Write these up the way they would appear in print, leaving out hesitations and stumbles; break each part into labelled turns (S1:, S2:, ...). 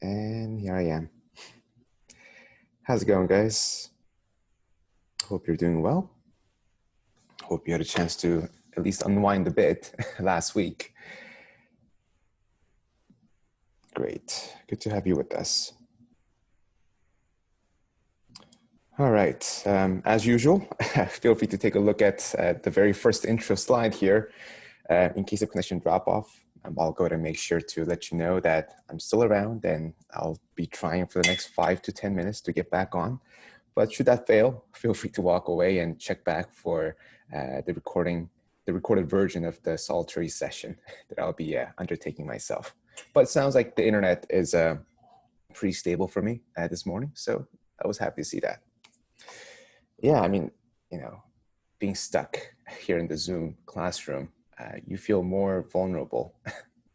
S1: And here I am. How's it going, guys? Hope you're doing well. Hope you had a chance to at least unwind a bit last week. Great. Good to have you with us. All right. As usual, feel free to take a look at the very first intro slide here. In case of connection drop-off, I'll go ahead and make sure to let you know that I'm still around and I'll be trying for the next 5 to 10 minutes to get back on. But should that fail, feel free to walk away and check back for the recorded version of the solitary session that I'll be undertaking myself. But it sounds like the internet is pretty stable for me this morning, so I was happy to see that. Yeah, I mean, being stuck here in the Zoom classroom, you feel more vulnerable,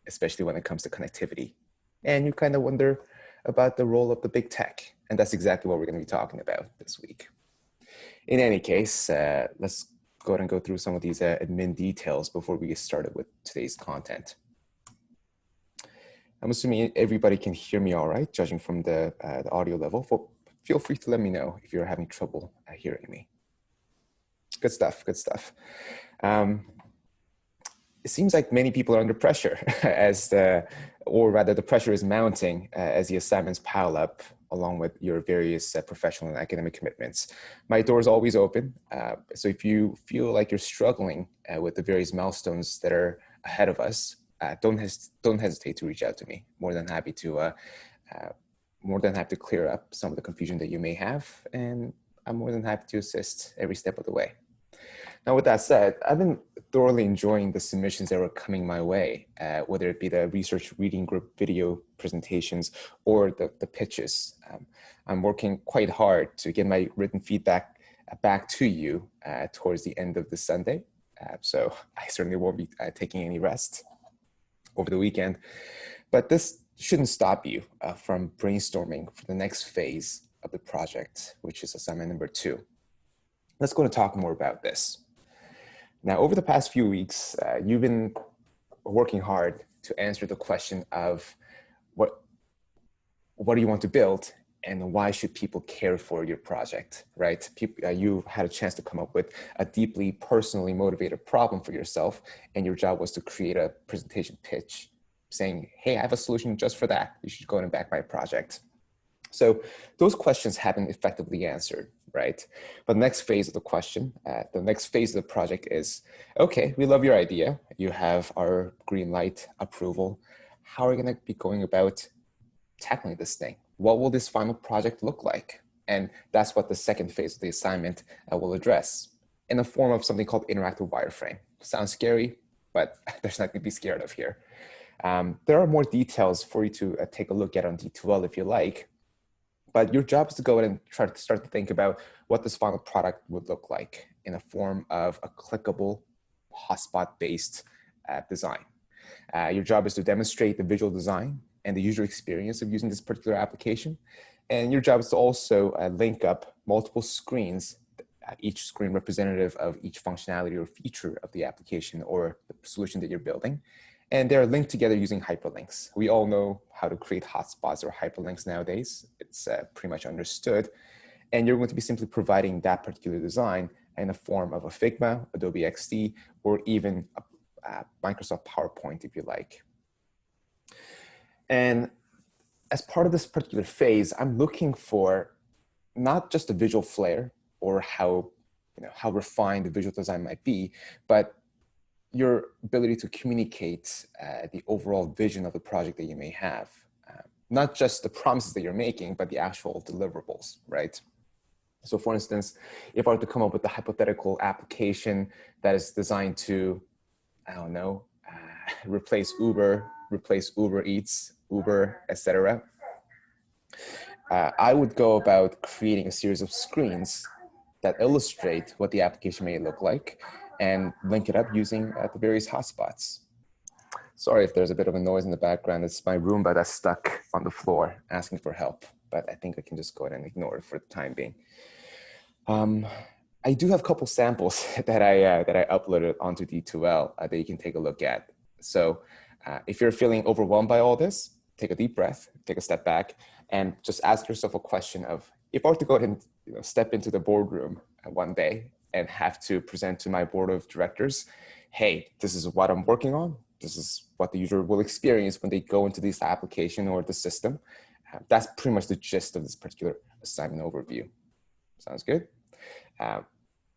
S1: especially when it comes to connectivity. And you kind of wonder about the role of the big tech. And that's exactly what we're going to be talking about this week. In any case, let's go ahead and go through some of these admin details before we get started with today's content. I'm assuming everybody can hear me all right, judging from the audio level. Feel free to let me know if you're having trouble hearing me. Good stuff, good stuff. It seems like many people are under pressure or rather the pressure is mounting as the assignments pile up along with your various professional and academic commitments. My door is always open. So if you feel like you're struggling with the various milestones that are ahead of us, don't hesitate to reach out to me. More than happy to clear up some of the confusion that you may have, and I'm more than happy to assist every step of the way. Now, with that said, I've been thoroughly enjoying the submissions that were coming my way, whether it be the research reading group video presentations or the pitches. I'm working quite hard to get my written feedback back to you towards the end of the Sunday. So I certainly won't be taking any rest over the weekend, but this shouldn't stop you from brainstorming for the next phase of the project, which is assignment number 2. Let's go and talk more about this. Now, over the past few weeks, you've been working hard to answer the question of what do you want to build and why should people care for your project, right? You had a chance to come up with a deeply personally motivated problem for yourself, and your job was to create a presentation pitch saying, hey, I have a solution just for that. You should go and back my project. So those questions have been effectively answered, right? But the next phase of the question, the next phase of the project is, okay, we love your idea. You have our green light approval. How are we going to be going about tackling this thing? What will this final project look like? And that's what the second phase of the assignment will address in the form of something called interactive wireframe. Sounds scary, but there's nothing to be scared of here. There are more details for you to take a look at on D2L if you like. But your job is to go in and try to start to think about what this final product would look like in a form of a clickable, hotspot-based design. Your job is to demonstrate the visual design and the user experience of using this particular application. And your job is to also link up multiple screens, each screen representative of each functionality or feature of the application or the solution that you're building. And they're linked together using hyperlinks. We all know how to create hotspots or hyperlinks nowadays. It's pretty much understood. And you're going to be simply providing that particular design in the form of a Figma, Adobe XD, or even a Microsoft PowerPoint, if you like. And as part of this particular phase, I'm looking for not just a visual flair or how refined the visual design might be, but your ability to communicate the overall vision of the project that you may have. Not just the promises that you're making, but the actual deliverables, right? So for instance, if I were to come up with a hypothetical application that is designed to, replace Uber Eats, Uber, etc., I would go about creating a series of screens that illustrate what the application may look like and link it up using the various hotspots. Sorry if there's a bit of a noise in the background. It's my Roomba that's stuck on the floor asking for help, but I think I can just go ahead and ignore it for the time being. I do have a couple samples that I uploaded onto D2L that you can take a look at. So if you're feeling overwhelmed by all this, take a deep breath, take a step back, and just ask yourself a question of, if I were to go ahead and step into the boardroom one day and have to present to my board of directors, hey, this is what I'm working on. This is what the user will experience when they go into this application or the system. That's pretty much the gist of this particular assignment overview. Sounds good?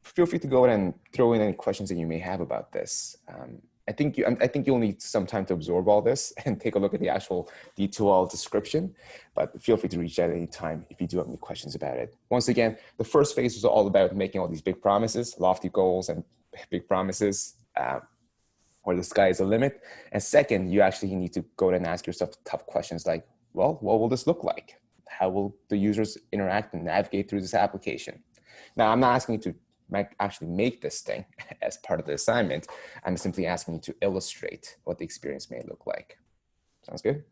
S1: Feel free to go ahead and throw in any questions that you may have about this. I think you'll need some time to absorb all this and take a look at the actual D2L description, but feel free to reach out at any time if you do have any questions about it. Once again, the first phase was all about making all these big promises, lofty goals and big promises, where the sky is the limit. And second, you actually need to go ahead and ask yourself tough questions like, well, what will this look like? How will the users interact and navigate through this application? Now, I'm not asking you to actually make this thing as part of the assignment. I'm simply asking you to illustrate what the experience may look like. Sounds good?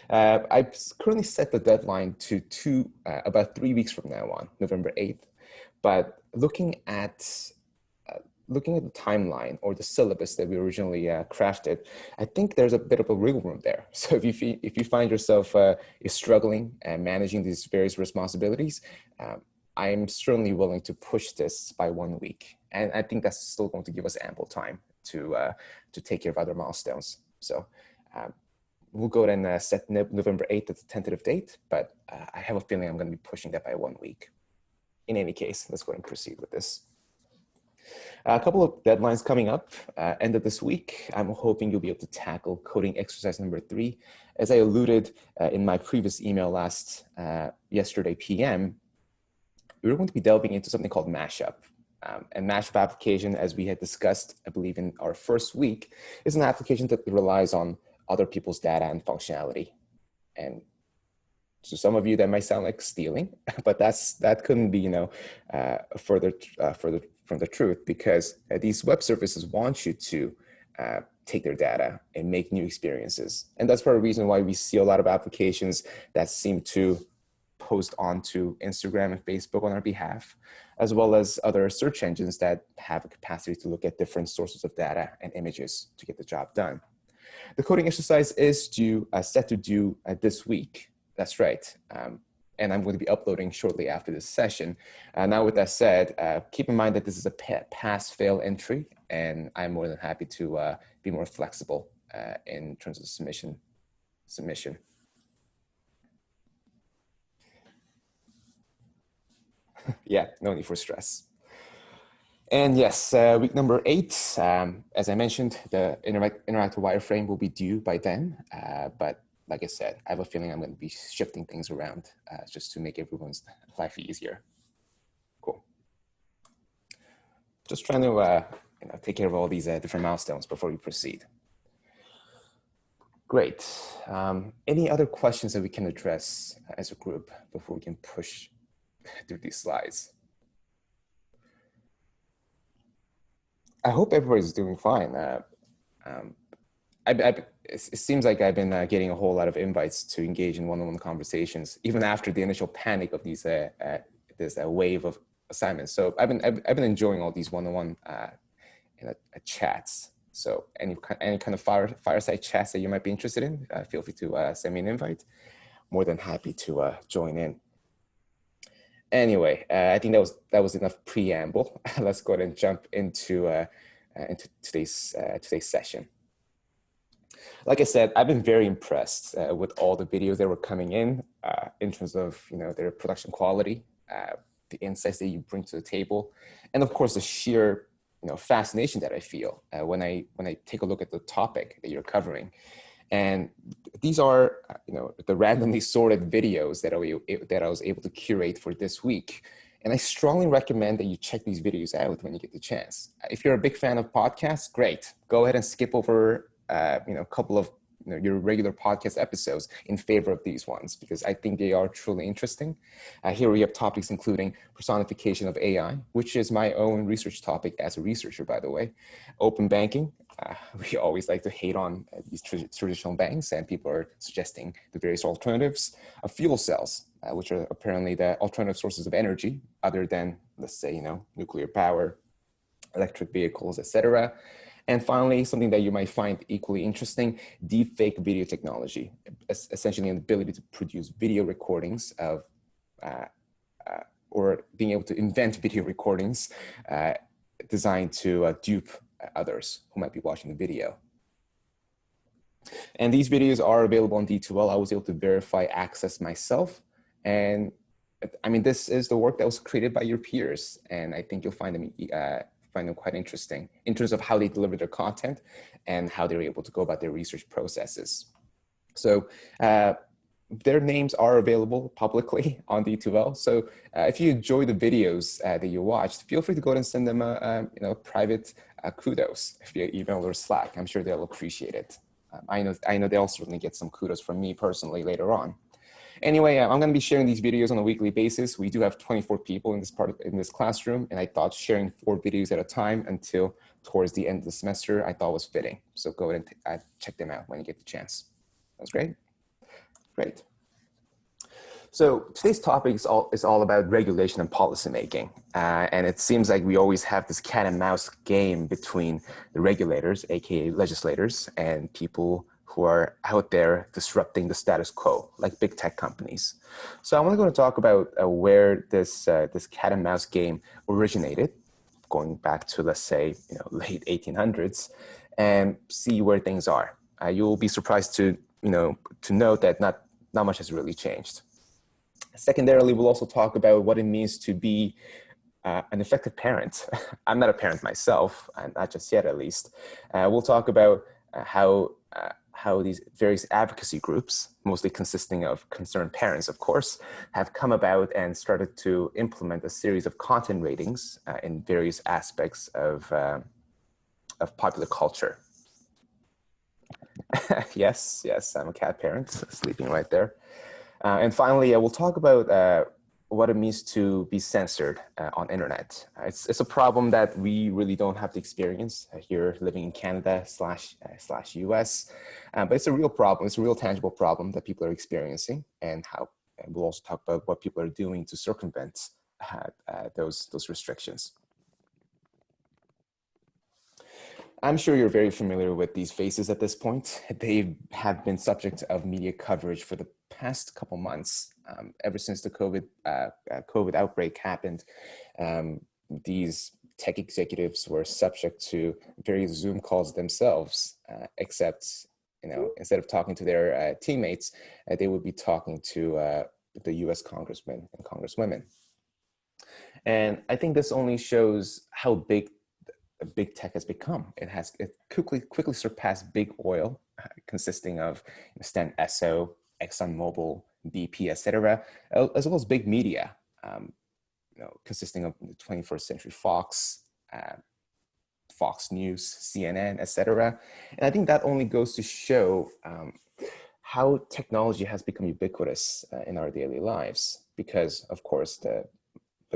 S1: I've currently set the deadline to about 3 weeks from now on, November 8th. But looking at the timeline or the syllabus that we originally crafted, I think there's a bit of a wiggle room there. So if you find yourself struggling and managing these various responsibilities, I'm certainly willing to push this by 1 week. And I think that's still going to give us ample time to take care of other milestones. So we'll go ahead and set November 8th as a tentative date, but I have a feeling I'm going to be pushing that by 1 week. In any case, let's go ahead and proceed with this. A couple of deadlines coming up. End of this week, I'm hoping you'll be able to tackle coding exercise number 3. As I alluded in my previous email yesterday PM, we're going to be delving into something called Mashup. And Mashup application, as we had discussed, I believe in our first week, is an application that relies on other people's data and functionality. And so some of you, that might sound like stealing, but that couldn't be, further from the truth, because these web services want you to take their data and make new experiences. And that's part of the reason why we see a lot of applications that seem to post onto Instagram and Facebook on our behalf, as well as other search engines that have a capacity to look at different sources of data and images to get the job done. The coding exercise is set to due this week. That's right. And I'm going to be uploading shortly after this session. Now, with that said, keep in mind that this is a pass-fail entry, and I'm more than happy to be more flexible in terms of submission. Yeah, no need for stress. And yes, week number 8, as I mentioned, the interactive wireframe will be due by then. But like I said, I have a feeling I'm going to be shifting things around just to make everyone's life easier. Cool. Just trying to take care of all these different milestones before we proceed. Great. Any other questions that we can address as a group before we can push through these slides? I hope everybody's doing fine. It seems like I've been getting a whole lot of invites to engage in one-on-one conversations, even after the initial panic of these this wave of assignments. So I've been enjoying all these one-on-one chats. So any kind of fireside chats that you might be interested in, feel free to send me an invite. More than happy to join in. Anyway, I think that was enough preamble. Let's go ahead and jump into today's session. Like I said, I've been very impressed with all the videos that were coming in terms of their production quality, the insights that you bring to the table, and of course the sheer fascination that I feel when I take a look at the topic that you're covering. And these are the randomly sorted videos that I was able to curate for this week. And I strongly recommend that you check these videos out when you get the chance. If you're a big fan of podcasts, great. Go ahead and skip over a couple of your regular podcast episodes in favor of these ones, because I think they are truly interesting. Here we have topics including personification of AI, which is my own research topic as a researcher, by the way. Open banking. We always like to hate on these traditional banks, and people are suggesting the various alternatives. Fuel cells, which are apparently the alternative sources of energy other than, let's say, nuclear power, electric vehicles, etc. And finally, something that you might find equally interesting, deepfake video technology, essentially an ability to produce video recordings of, or being able to invent video recordings designed to dupe others who might be watching the video. And these videos are available on D2L. I was able to verify access myself. And I mean, this is the work that was created by your peers. And I think you'll find them quite interesting in terms of how they deliver their content and how they're able to go about their research processes. So their names are available publicly on D2L. So if you enjoy the videos that you watched, feel free to go ahead and send them a private kudos via email or Slack. I'm sure they'll appreciate it. I know they'll certainly get some kudos from me personally later on. Anyway, I'm going to be sharing these videos on a weekly basis. We do have 24 people in this classroom, and I thought sharing 4 videos at a time until towards the end of the semester I thought was fitting. So go ahead and check them out when you get the chance. That's great. Great. So today's topic is all about regulation and policymaking. And it seems like we always have this cat and mouse game between the regulators, AKA legislators, and people who are out there disrupting the status quo, like big tech companies. So I'm going to talk about where this cat and mouse game originated, going back to, let's say, late 1800s, and see where things are. You'll be surprised to note that not much has really changed. Secondarily, we'll also talk about what it means to be an effective parent. I'm not a parent myself, not just yet at least. We'll talk about how these various advocacy groups, mostly consisting of concerned parents, of course, have come about and started to implement a series of content ratings in various aspects of popular culture. Yes, I'm a cat parent, sleeping right there. And finally, we'll talk about what it means to be censored on internet. It's a problem that we really don't have to experience here living in Canada / US, but it's a real problem. It's a real tangible problem that people are experiencing, and we'll also talk about what people are doing to circumvent those restrictions. I'm sure you're very familiar with these faces at this point. They have been subject of media coverage for the past couple months. Ever since the COVID outbreak happened, these tech executives were subject to various Zoom calls themselves, except, instead of talking to their teammates, they would be talking to the US congressmen and congresswomen. And I think this only shows how big tech has become. It quickly surpassed big oil, consisting of Stan Esso, ExxonMobil, BP, etc., as well as big media, consisting of the 21st Century Fox, Fox News, CNN, etc. And I think that only goes to show how technology has become ubiquitous in our daily lives, because of course the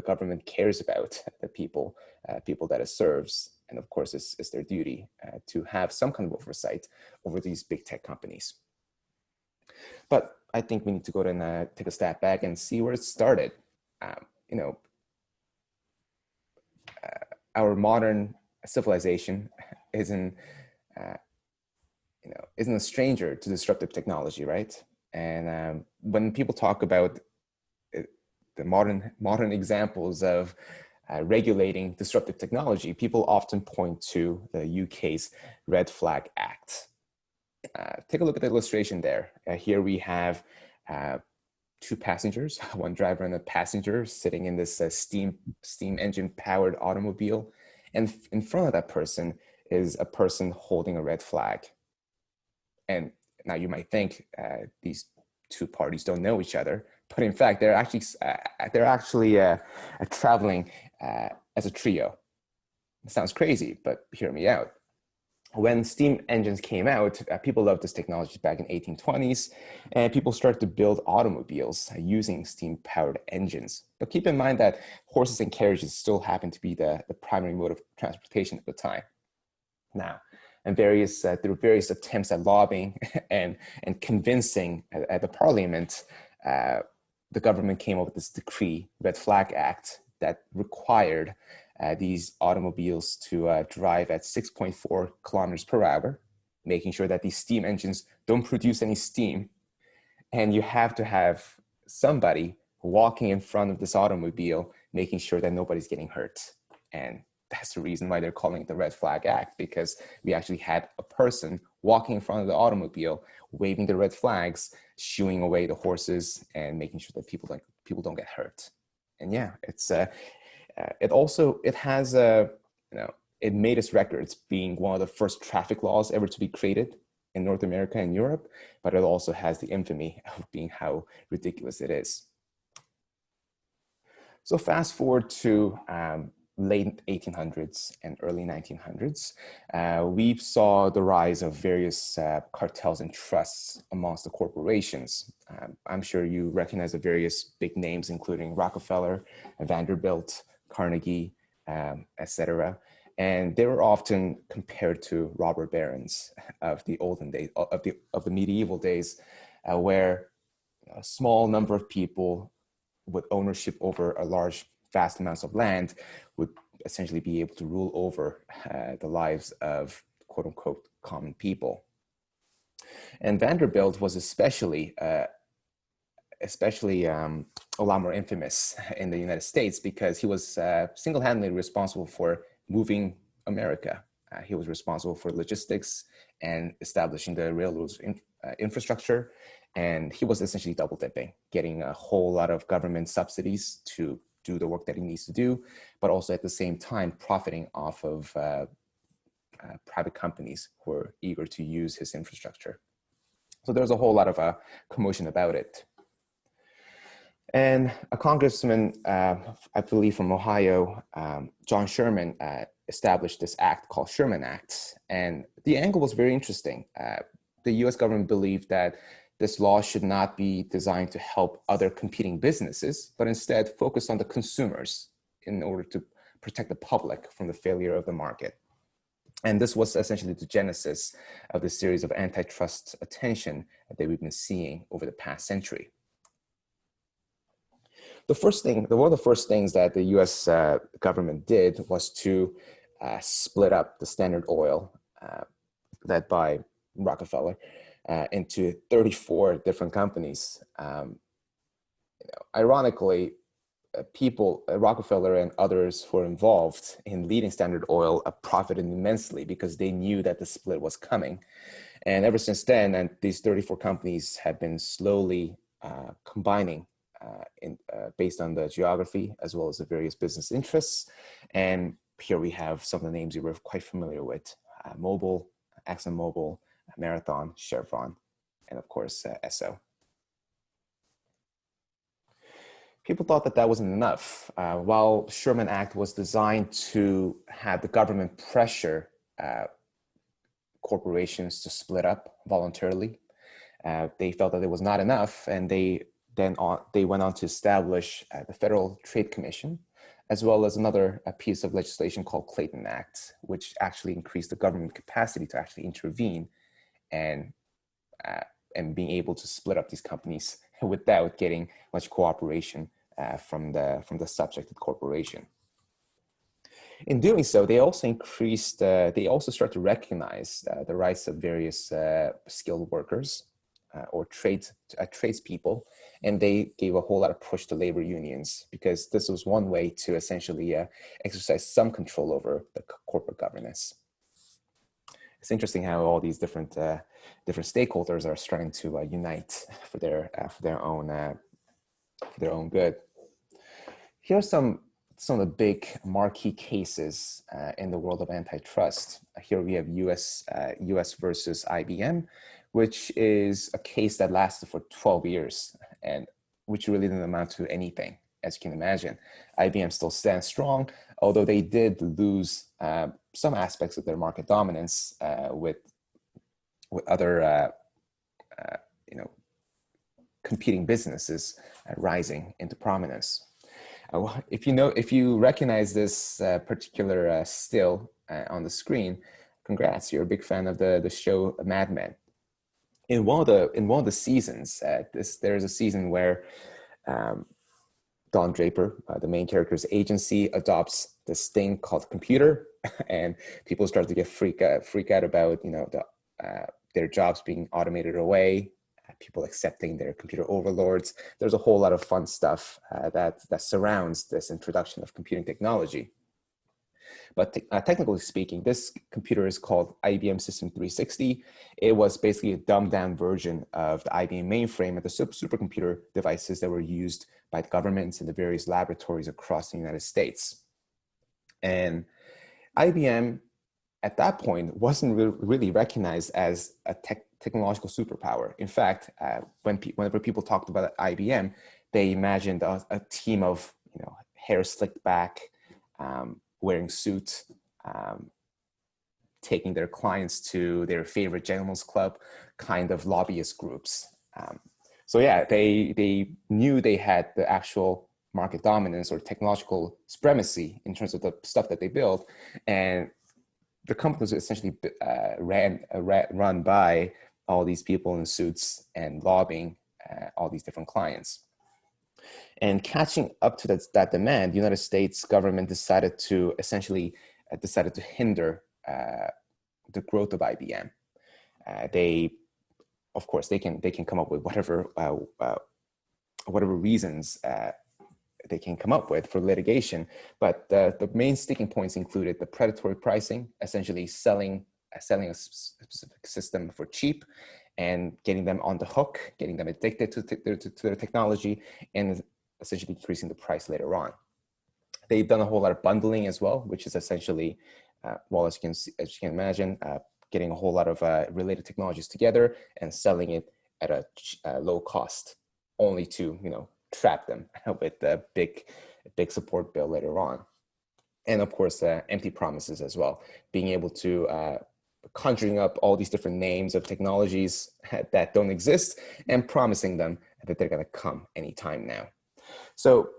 S1: government cares about the people that it serves. And of course, it's their duty to have some kind of oversight over these big tech companies. But I think we need to go ahead and take a step back and see where it started. Our modern civilization isn't a stranger to disruptive technology, right? And when people talk about the modern examples of regulating disruptive technology, people often point to the UK's Red Flag Act. Take a look at the illustration there. Here we have 2 passengers, one driver and a passenger, sitting in this steam engine powered automobile. And in front of that person is a person holding a red flag. And now you might think these 2 parties don't know each other, but in fact, they're actually traveling as a trio. It sounds crazy, but hear me out. When steam engines came out, people loved this technology back in 1820s, and people started to build automobiles using steam-powered engines. But keep in mind that horses and carriages still happen to be the primary mode of transportation at the time. Now, and through various attempts at lobbying and convincing at the parliament, the government came up with this decree, Red Flag Act, that required these automobiles to drive at 6.4 kilometers per hour, making sure that these steam engines don't produce any steam. And you have to have somebody walking in front of this automobile, making sure that nobody's getting hurt. And that's the reason why they're calling it the Red Flag Act, because we actually had a person walking in front of the automobile, waving the red flags, shooing away the horses, and making sure that people don't get hurt. And yeah, it has it made its records being one of the first traffic laws ever to be created in North America and Europe, but it also has the infamy of being how ridiculous it is. So fast forward to late 1800s and early 1900s, we saw the rise of various cartels and trusts amongst the corporations. I'm sure you recognize the various big names, including Rockefeller, Vanderbilt, Carnegie, etc. And they were often compared to robber barons of the olden days, of the medieval days, where a small number of people with ownership over a large, vast amounts of land would essentially be able to rule over the lives of quote unquote common people. And Vanderbilt was especially a lot more infamous in the United States because he was single-handedly responsible for moving America. He was responsible for logistics and establishing the railroads infrastructure. And he was essentially double dipping, getting a whole lot of government subsidies to do the work that he needs to do, but also at the same time profiting off of private companies who are eager to use his infrastructure. So there's a whole lot of commotion about it. And a congressman, I believe from Ohio, John Sherman, established this act called Sherman Act. And the angle was very interesting. The US government believed that this law should not be designed to help other competing businesses, but instead focus on the consumers in order to protect the public from the failure of the market. And this was essentially the genesis of the series of antitrust attention that we've been seeing over the past century. One of the first things that the US government did was to split up the Standard Oil, led by Rockefeller, into 34 different companies. Ironically, Rockefeller and others who were involved in leading Standard Oil profited immensely because they knew that the split was coming. And ever since then, and these 34 companies have been slowly combining based on the geography as well as the various business interests. And here we have some of the names you were quite familiar with: Mobil, ExxonMobil, Marathon, Chevron, and of course, Esso. People thought that that wasn't enough. While Sherman Act was designed to have the government pressure corporations to split up voluntarily, they felt that it was not enough, and they went on to establish the Federal Trade Commission, as well as another piece of legislation called Clayton Act, which actually increased the government capacity to actually intervene and being able to split up these companies without getting much cooperation from the subjected corporation. In doing so, they also started to recognize the rights of various skilled workers or tradespeople, and they gave a whole lot of push to labor unions because this was one way to essentially exercise some control over the corporate governance. It's interesting how all these different stakeholders are starting to unite for their own good. Here are some of the big marquee cases in the world of antitrust. Here we have US versus IBM, which is a case that lasted for 12 years and which really didn't amount to anything, as you can imagine. IBM still stands strong, although they did lose some aspects of their market dominance with other competing businesses rising into prominence. If you recognize this particular still on the screen, congrats! You're a big fan of the show Mad Men. In one of the seasons, there is a season where Don Draper, the main character's agency, adopts this thing called computer, and people start to get freak out about their jobs being automated away, people accepting their computer overlords. There's a whole lot of fun stuff that surrounds this introduction of computing technology. But technically speaking, this computer is called IBM System 360. It was basically a dumbed down version of the IBM mainframe and the supercomputer devices that were used by the governments and the various laboratories across the United States. And IBM at that point wasn't really recognized as a technological superpower. In fact, whenever people talked about IBM, they imagined a team of hair slicked back, wearing suits, taking their clients to their favorite gentlemen's club kind of lobbyist groups. So yeah, they knew they had the actual market dominance or technological supremacy in terms of the stuff that they built. And the company was essentially run by all these people in suits and lobbying all these different clients. And catching up to that demand, the United States government decided to hinder the growth of IBM. Of course, they can come up with whatever reasons they can come up with for litigation, but the main sticking points included the predatory pricing, essentially selling a specific system for cheap and getting them on the hook, getting them addicted to their technology, and essentially increasing the price later on. They've done a whole lot of bundling as well, which is essentially, as you can imagine, getting a whole lot of related technologies together and selling it at a low cost, only to trap them with a big support bill later on. And of course, empty promises as well, being able to conjuring up all these different names of technologies that don't exist and promising them that they're going to come anytime now. So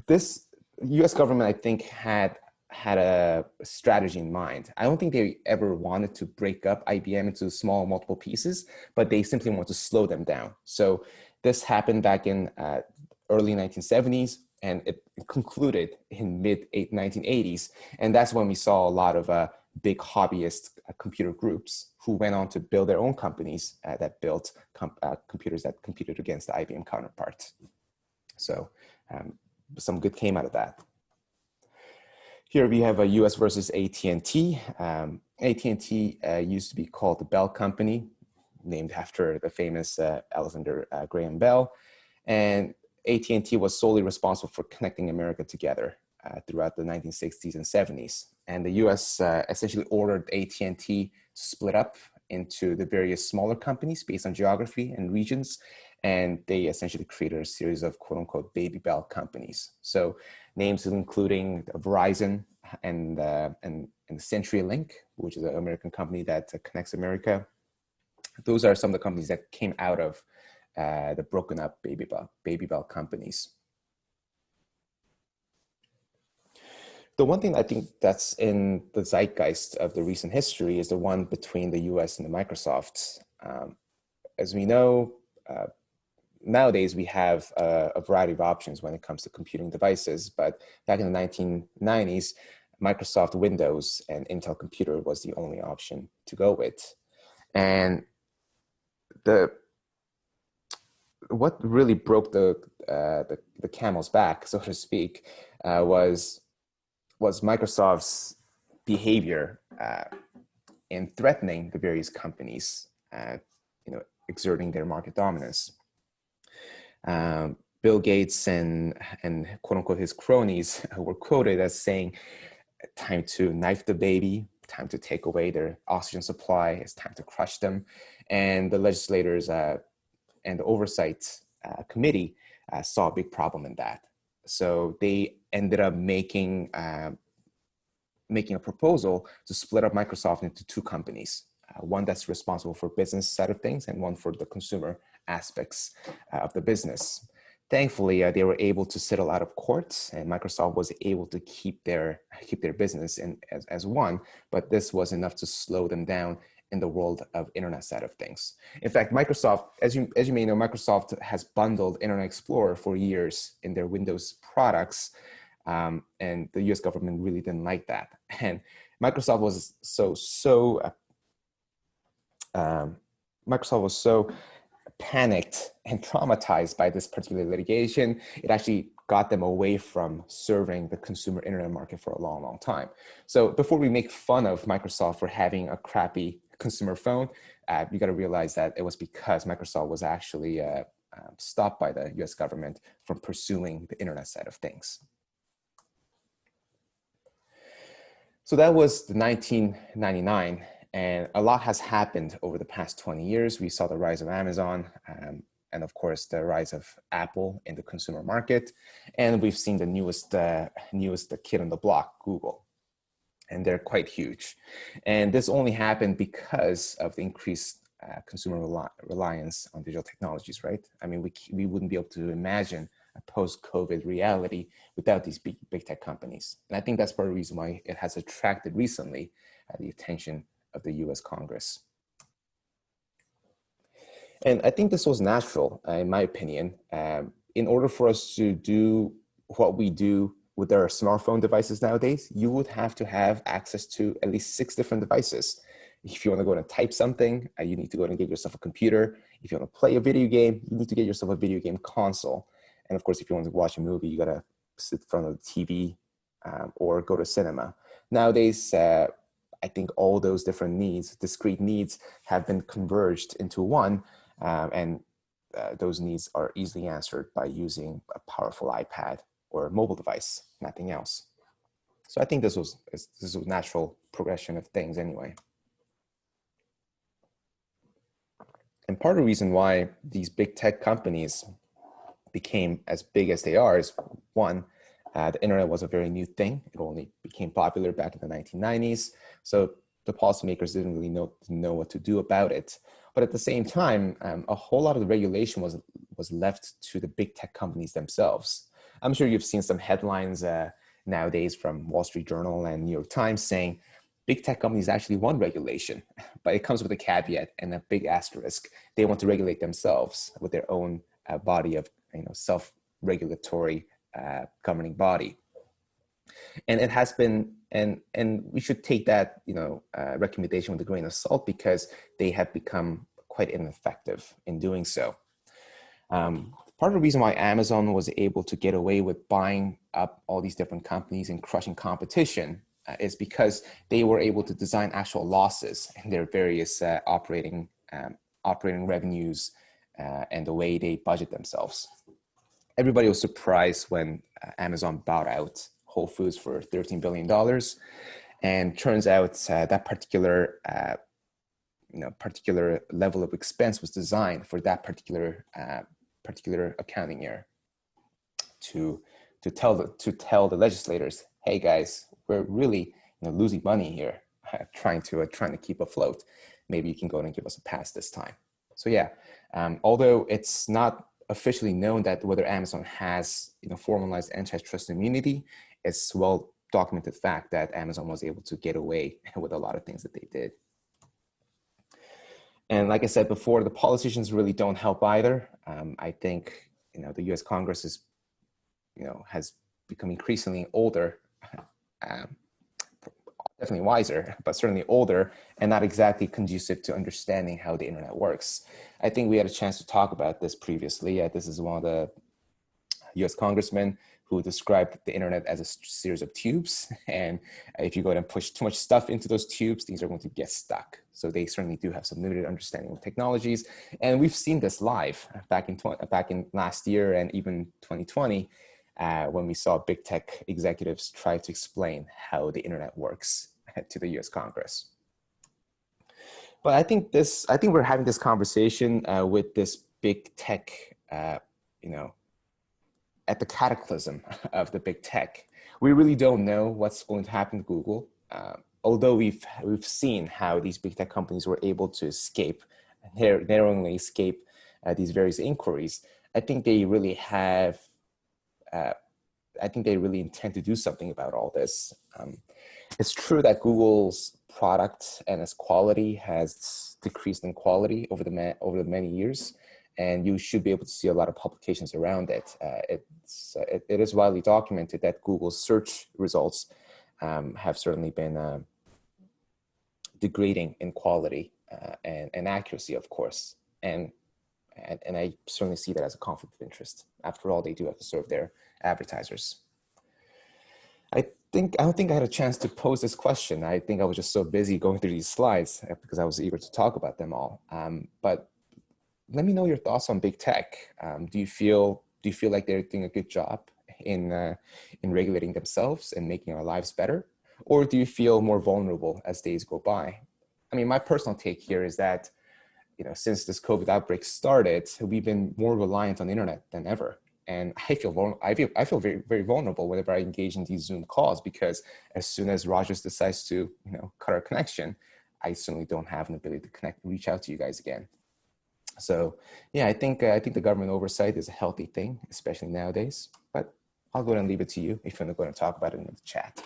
S1: this US government, I think, had a strategy in mind. I don't think they ever wanted to break up IBM into small multiple pieces, but they simply want to slow them down. So this happened back in early 1970s, and it concluded in mid-1980s. And that's when we saw a lot of big hobbyist computer groups who went on to build their own companies that built computers that competed against the IBM counterparts. So some good came out of that. Here we have a US versus AT&T. AT&T used to be called the Bell Company, named after the famous Alexander Graham Bell. And AT&T was solely responsible for connecting America together throughout the 1960s and 70s. And the US essentially ordered AT&T to split up into the various smaller companies based on geography and regions. And they essentially created a series of quote unquote baby bell companies. So names including Verizon and CenturyLink, which is an American company that connects America. Those are some of the companies that came out of the broken up baby bell companies. The one thing I think that's in the zeitgeist of the recent history is the one between the US and the Microsoft. As we know, nowadays we have a variety of options when it comes to computing devices, but back in the 1990s, Microsoft Windows and Intel Computer was the only option to go with. And what really broke the camel's back, so to speak, was Microsoft's behavior in threatening the various companies, exerting their market dominance. Bill Gates and quote unquote his cronies were quoted as saying, "Time to knife the baby, time to take away their oxygen supply, it's time to crush them." And the legislators and the oversight committee saw a big problem in that. So they ended up making a proposal to split up Microsoft into two companies, one that's responsible for business side of things and one for the consumer aspects of the business. Thankfully, they were able to settle out of court, and Microsoft was able to keep their business as one, but this was enough to slow them down in the world of internet side of things. In fact, Microsoft, as you may know, Microsoft has bundled Internet Explorer for years in their Windows products, and the US government really didn't like that. And Microsoft was Microsoft was so panicked and traumatized by this particular litigation, it actually got them away from serving the consumer internet market for a long, long time. So before we make fun of Microsoft for having a crappy consumer phone, you got to realize that it was because Microsoft was actually stopped by the US government from pursuing the internet side of things. So that was the 1999. And a lot has happened over the past 20 years. We saw the rise of Amazon, and of course, the rise of Apple in the consumer market. And we've seen the newest kid on the block, Google. And they're quite huge. And this only happened because of the increased consumer reliance on digital technologies, right? I mean, we wouldn't be able to imagine a post-COVID reality without these big tech companies. And I think that's part of the reason why it has attracted recently the attention of the US Congress. And I think this was natural, in my opinion. In order for us to do what we do with our smartphone devices nowadays, you would have to have access to at least 6 different devices. If you want to go and type something, you need to go and get yourself a computer. If you want to play a video game, you need to get yourself a video game console. And of course, if you want to watch a movie, you got to sit in front of the TV or go to cinema. Nowadays, I think all those different needs, discrete needs, have been converged into one, and those needs are easily answered by using a powerful iPad or a mobile device, nothing else. So I think this was a natural progression of things anyway. And part of the reason why these big tech companies became as big as they are is, one, the internet was a very new thing. It only became popular back in the 1990s. So the policymakers didn't really know what to do about it. But at the same time, a whole lot of the regulation was left to the big tech companies themselves. I'm sure you've seen some headlines nowadays from Wall Street Journal and New York Times saying big tech companies actually want regulation, but it comes with a caveat and a big asterisk. They want to regulate themselves with their own body of self-regulatory governing body. And it has been, and we should take that recommendation with a grain of salt, because they have become quite ineffective in doing so. Part of the reason why Amazon was able to get away with buying up all these different companies and crushing competition is because they were able to design actual losses in their various operating revenues and the way they budget themselves. Everybody was surprised when Amazon bought out Whole Foods for $13 billion. And turns out that particular level of expense was designed for that particular accounting year to tell the legislators, hey guys, we're really losing money here, trying to keep afloat. Maybe you can go and give us a pass this time. So yeah, although it's not officially known that whether Amazon has formalized antitrust immunity, it's well documented fact that Amazon was able to get away with a lot of things that they did. And like I said before, the politicians really don't help either. I think the U.S. Congress is has become increasingly older, definitely wiser, but certainly older, and not exactly conducive to understanding how the internet works. I think we had a chance to talk about this previously. This is one of the U.S. congressmen who described the internet as a series of tubes. And if you go and push too much stuff into those tubes, things are going to get stuck. So they certainly do have some limited understanding of technologies. And we've seen this live back in last year and even 2020, when we saw big tech executives try to explain how the internet works to the US Congress. But I think we're having this conversation with this big tech, at the cataclysm of the big tech. We really don't know what's going to happen to Google. Although we've seen how these big tech companies were able to narrowly escape these various inquiries. I think they really have. I think they really intend to do something about all this. It's true that Google's product and its quality has decreased in quality over the many years, and you should be able to see a lot of publications around it. It is widely documented that Google's search results have certainly been degrading in quality and accuracy, of course, and I certainly see that as a conflict of interest. After all, they do have to serve their advertisers. I don't think I had a chance to pose this question. I think I was just so busy going through these slides because I was eager to talk about them all. But let me know your thoughts on big tech. Do you feel like they're doing a good job in regulating themselves and making our lives better? Or do you feel more vulnerable as days go by? I mean, my personal take here is that, since this COVID outbreak started, we've been more reliant on the internet than ever. And I feel very, very vulnerable whenever I engage in these Zoom calls, because as soon as Rogers decides to, cut our connection, I certainly don't have an ability to reach out to you guys again. So yeah, I think the government oversight is a healthy thing, especially nowadays. But I'll go ahead and leave it to you if you're going to talk about it in the chat.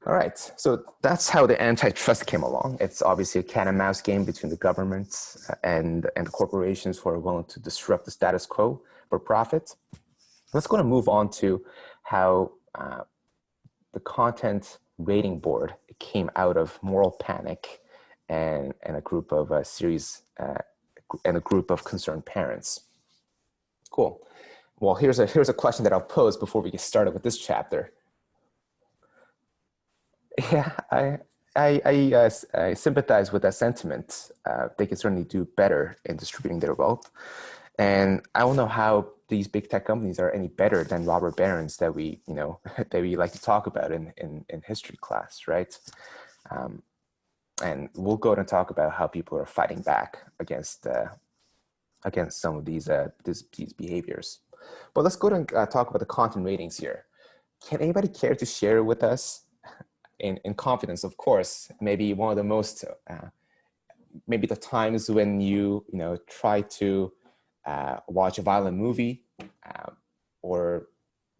S1: All right, so that's how the antitrust came along. It's obviously a cat and mouse game between the governments and the corporations who are willing to disrupt the status quo for profit. Let's go and move on to how the Content Rating Board came out of moral panic and a group of and a group of concerned parents. Cool. Well, here's a question that I'll pose before we get started with this chapter. Yeah, I sympathize with that sentiment. They can certainly do better in distributing their wealth. And I don't know how these big tech companies are any better than robber barons that we like to talk about in history class, right? And we'll go and talk about how people are fighting back against some of these behaviors. But let's go and talk about the content ratings here. Can anybody care to share with us, in confidence, of course, maybe one of the most, maybe the times when you try to watch a violent movie or,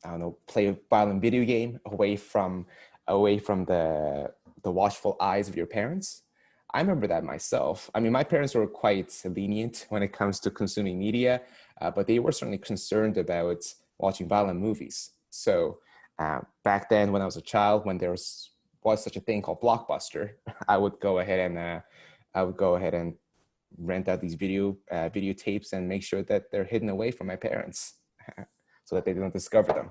S1: I don't know, play a violent video game away from the watchful eyes of your parents? I remember that myself. I mean, my parents were quite lenient when it comes to consuming media, but they were certainly concerned about watching violent movies. So back then, when I was a child, when there was such a thing called Blockbuster, I would go ahead and rent out these videotapes and make sure that they're hidden away from my parents so that they don't discover them.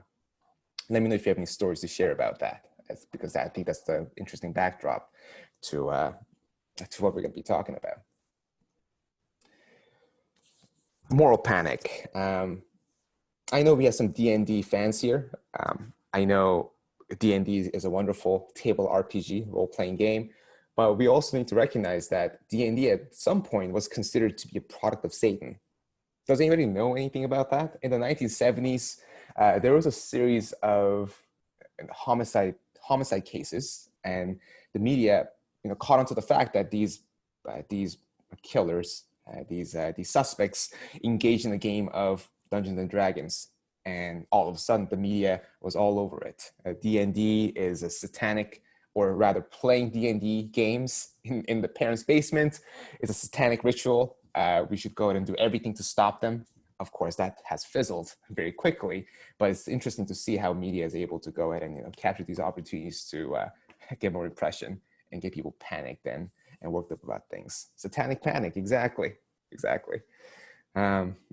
S1: Let me know if you have any stories to share about that, because I think that's the interesting backdrop to what we're going to be talking about. Moral panic. I know we have some D&D fans here. I know D&D is a wonderful table RPG, role-playing game, but we also need to recognize that D&D at some point was considered to be a product of Satan. Does anybody know anything about that? In the 1970s, there was a series of homicide cases, and the media, caught onto the fact that these killers, these suspects, engaged in a game of Dungeons and Dragons. And all of a sudden, the media was all over it. D&D is a satanic, or rather playing D&D games in the parents' basement is a satanic ritual. We should go ahead and do everything to stop them. Of course, that has fizzled very quickly, but it's interesting to see how media is able to go ahead and capture these opportunities to get more impression and get people panicked and worked up about things. Satanic panic, exactly.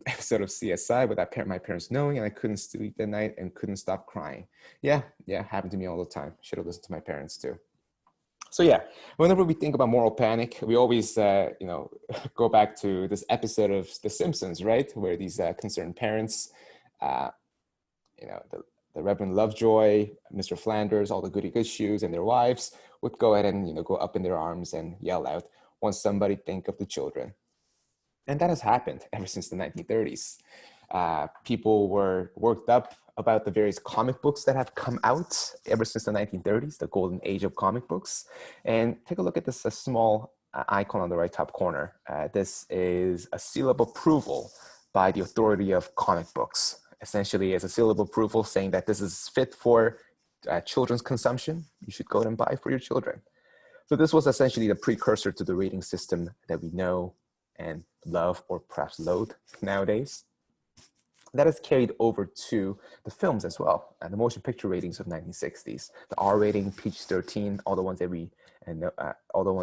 S1: Episode of CSI without my parents knowing, and I couldn't sleep that night and couldn't stop crying. Yeah, happened to me all the time. Should have listened to my parents too. So yeah, whenever we think about moral panic, we always go back to this episode of The Simpsons, right, where these concerned parents, the Reverend Lovejoy, Mr. Flanders, all the goody good shoes, and their wives would go ahead and go up in their arms and yell out, "Won't somebody think of the children?" And that has happened ever since the 1930s. People were worked up about the various comic books that have come out ever since the 1930s, the golden age of comic books. And take a look at this small icon on the right top corner. This is a seal of approval by the authority of comic books. Essentially, it's a seal of approval saying that this is fit for children's consumption. You should go and buy for your children. So this was essentially the precursor to the rating system that we know and love, or perhaps loathe nowadays. That is carried over to the films as well, and the motion picture ratings of 1960s. The R rating, PG-13, all the ones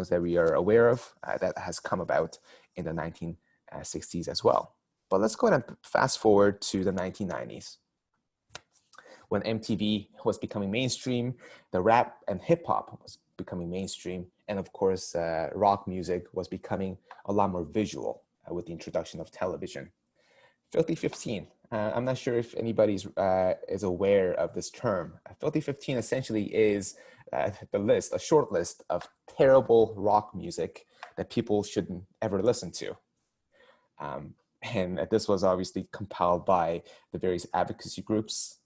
S1: that we are aware of, that has come about in the 1960s as well. But let's go ahead and fast forward to the 1990s. When MTV was becoming mainstream, the rap and hip hop was becoming mainstream, and of course, rock music was becoming a lot more visual with the introduction of television. Filthy 15. I'm not sure if anybody is aware of this term. Filthy 15 essentially is a short list of terrible rock music that people shouldn't ever listen to. And this was obviously compiled by the various advocacy groups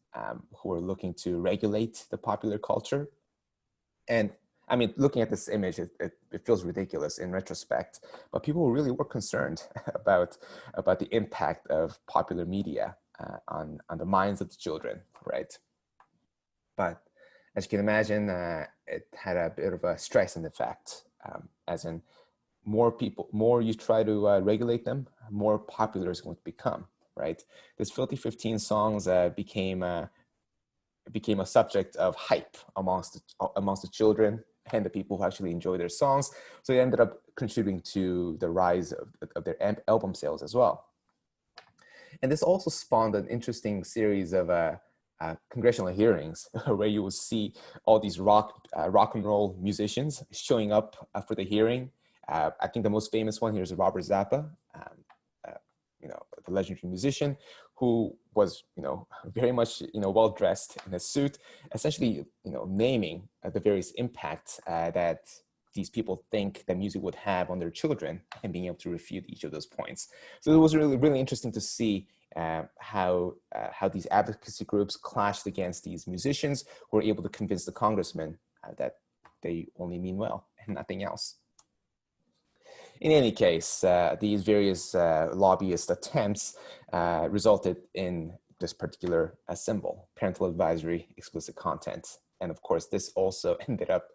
S1: who are looking to regulate the popular culture. And I mean, looking at this image, it feels ridiculous in retrospect, but people really were concerned about the impact of popular media on the minds of the children, right? But as you can imagine, it had a bit of a stressing effect, as in more you try to regulate them, more popular it's going to become, right? This Filthy 15 songs became a subject of hype amongst the children and the people who actually enjoy their songs. So it ended up contributing to the rise of their album sales as well. And this also spawned an interesting series of congressional hearings where you will see all these rock and roll musicians showing up for the hearing. I think the most famous one here is Robert Zappa, the legendary musician, who was, very much, well dressed in a suit, essentially, naming the various impacts that these people think that music would have on their children, and being able to refute each of those points. So it was really, really interesting to see how these advocacy groups clashed against these musicians who were able to convince the congressmen that they only mean well and nothing else. In any case, these various lobbyist attempts resulted in this particular symbol, parental advisory, explicit content. And of course, this also ended up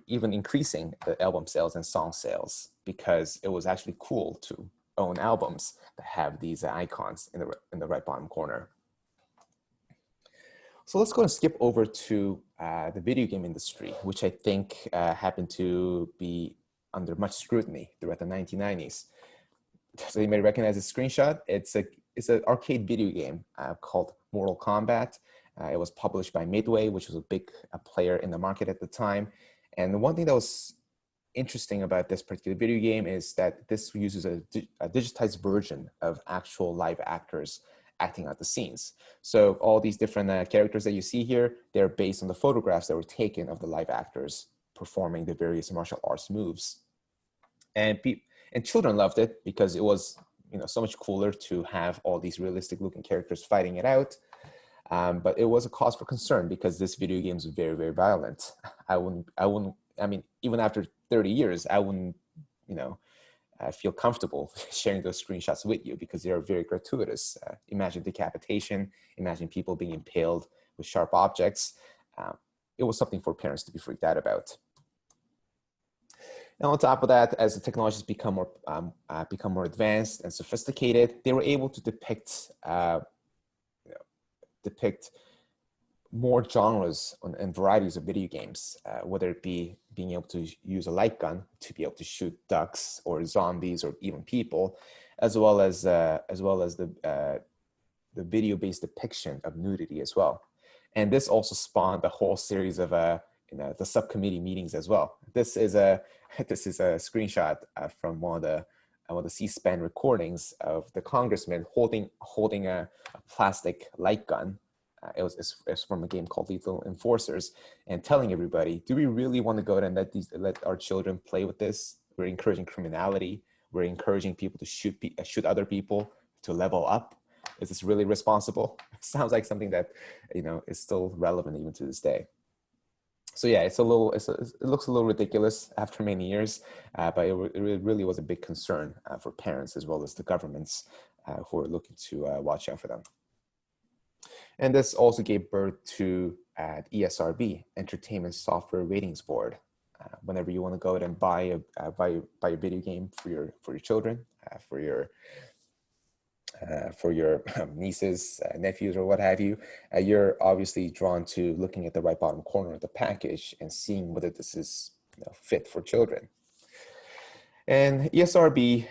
S1: even increasing the album sales and song sales, because it was actually cool to own albums that have these icons in the right bottom corner. So let's go and skip over to the video game industry, which I think happened to be under much scrutiny throughout the 1990s. So you may recognize this screenshot. It's an arcade video game called Mortal Kombat. It was published by Midway, which was a big player in the market at the time. And the one thing that was interesting about this particular video game is that this uses a digitized version of actual live actors acting out the scenes. So all these different characters that you see here, they're based on the photographs that were taken of the live actors performing the various martial arts moves. And children loved it because it was, so much cooler to have all these realistic looking characters fighting it out. But it was a cause for concern because this video game is very, very violent. I mean, even after 30 years, I wouldn't, feel comfortable sharing those screenshots with you because they are very gratuitous. Imagine decapitation, imagine people being impaled with sharp objects. It was something for parents to be freaked out about. And on top of that, as the technologies become more advanced and sophisticated, they were able to depict more genres and varieties of video games, whether it be being able to use a light gun to be able to shoot ducks or zombies or even people, as well as the video-based depiction of nudity as well. And this also spawned a whole series of the subcommittee meetings as well. This is a screenshot from one of the C-SPAN recordings of the congressman holding a plastic light gun. It's from a game called Lethal Enforcers, and telling everybody, do we really want to go and let our children play with this? We're encouraging criminality. We're encouraging people to shoot other people to level up. Is this really responsible? It sounds like something that is still relevant even to this day. So yeah, it looks a little ridiculous after many years, but it really was a big concern for parents as well as the governments who are looking to watch out for them. And this also gave birth to ESRB, Entertainment Software Ratings Board. whenever you want to go out and buy a video game for your children, for your nieces, nephews, or what have you, you're obviously drawn to looking at the right bottom corner of the package and seeing whether this is fit for children. And ESRB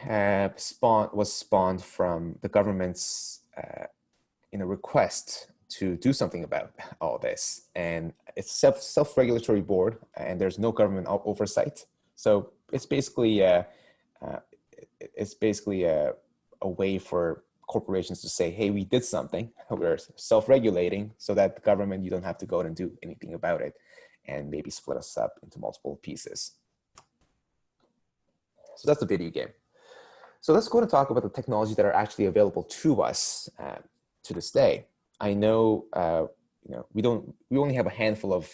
S1: was spawned from the government's request to do something about all this. And it's self-regulatory board, and there's no government oversight. So it's basically a way for corporations to say, hey, we did something, we're self-regulating, so that the government, you don't have to go and do anything about it, and maybe split us up into multiple pieces. So that's the video game. So let's go and talk about the technologies that are actually available to us to this day. I know, we only have a handful of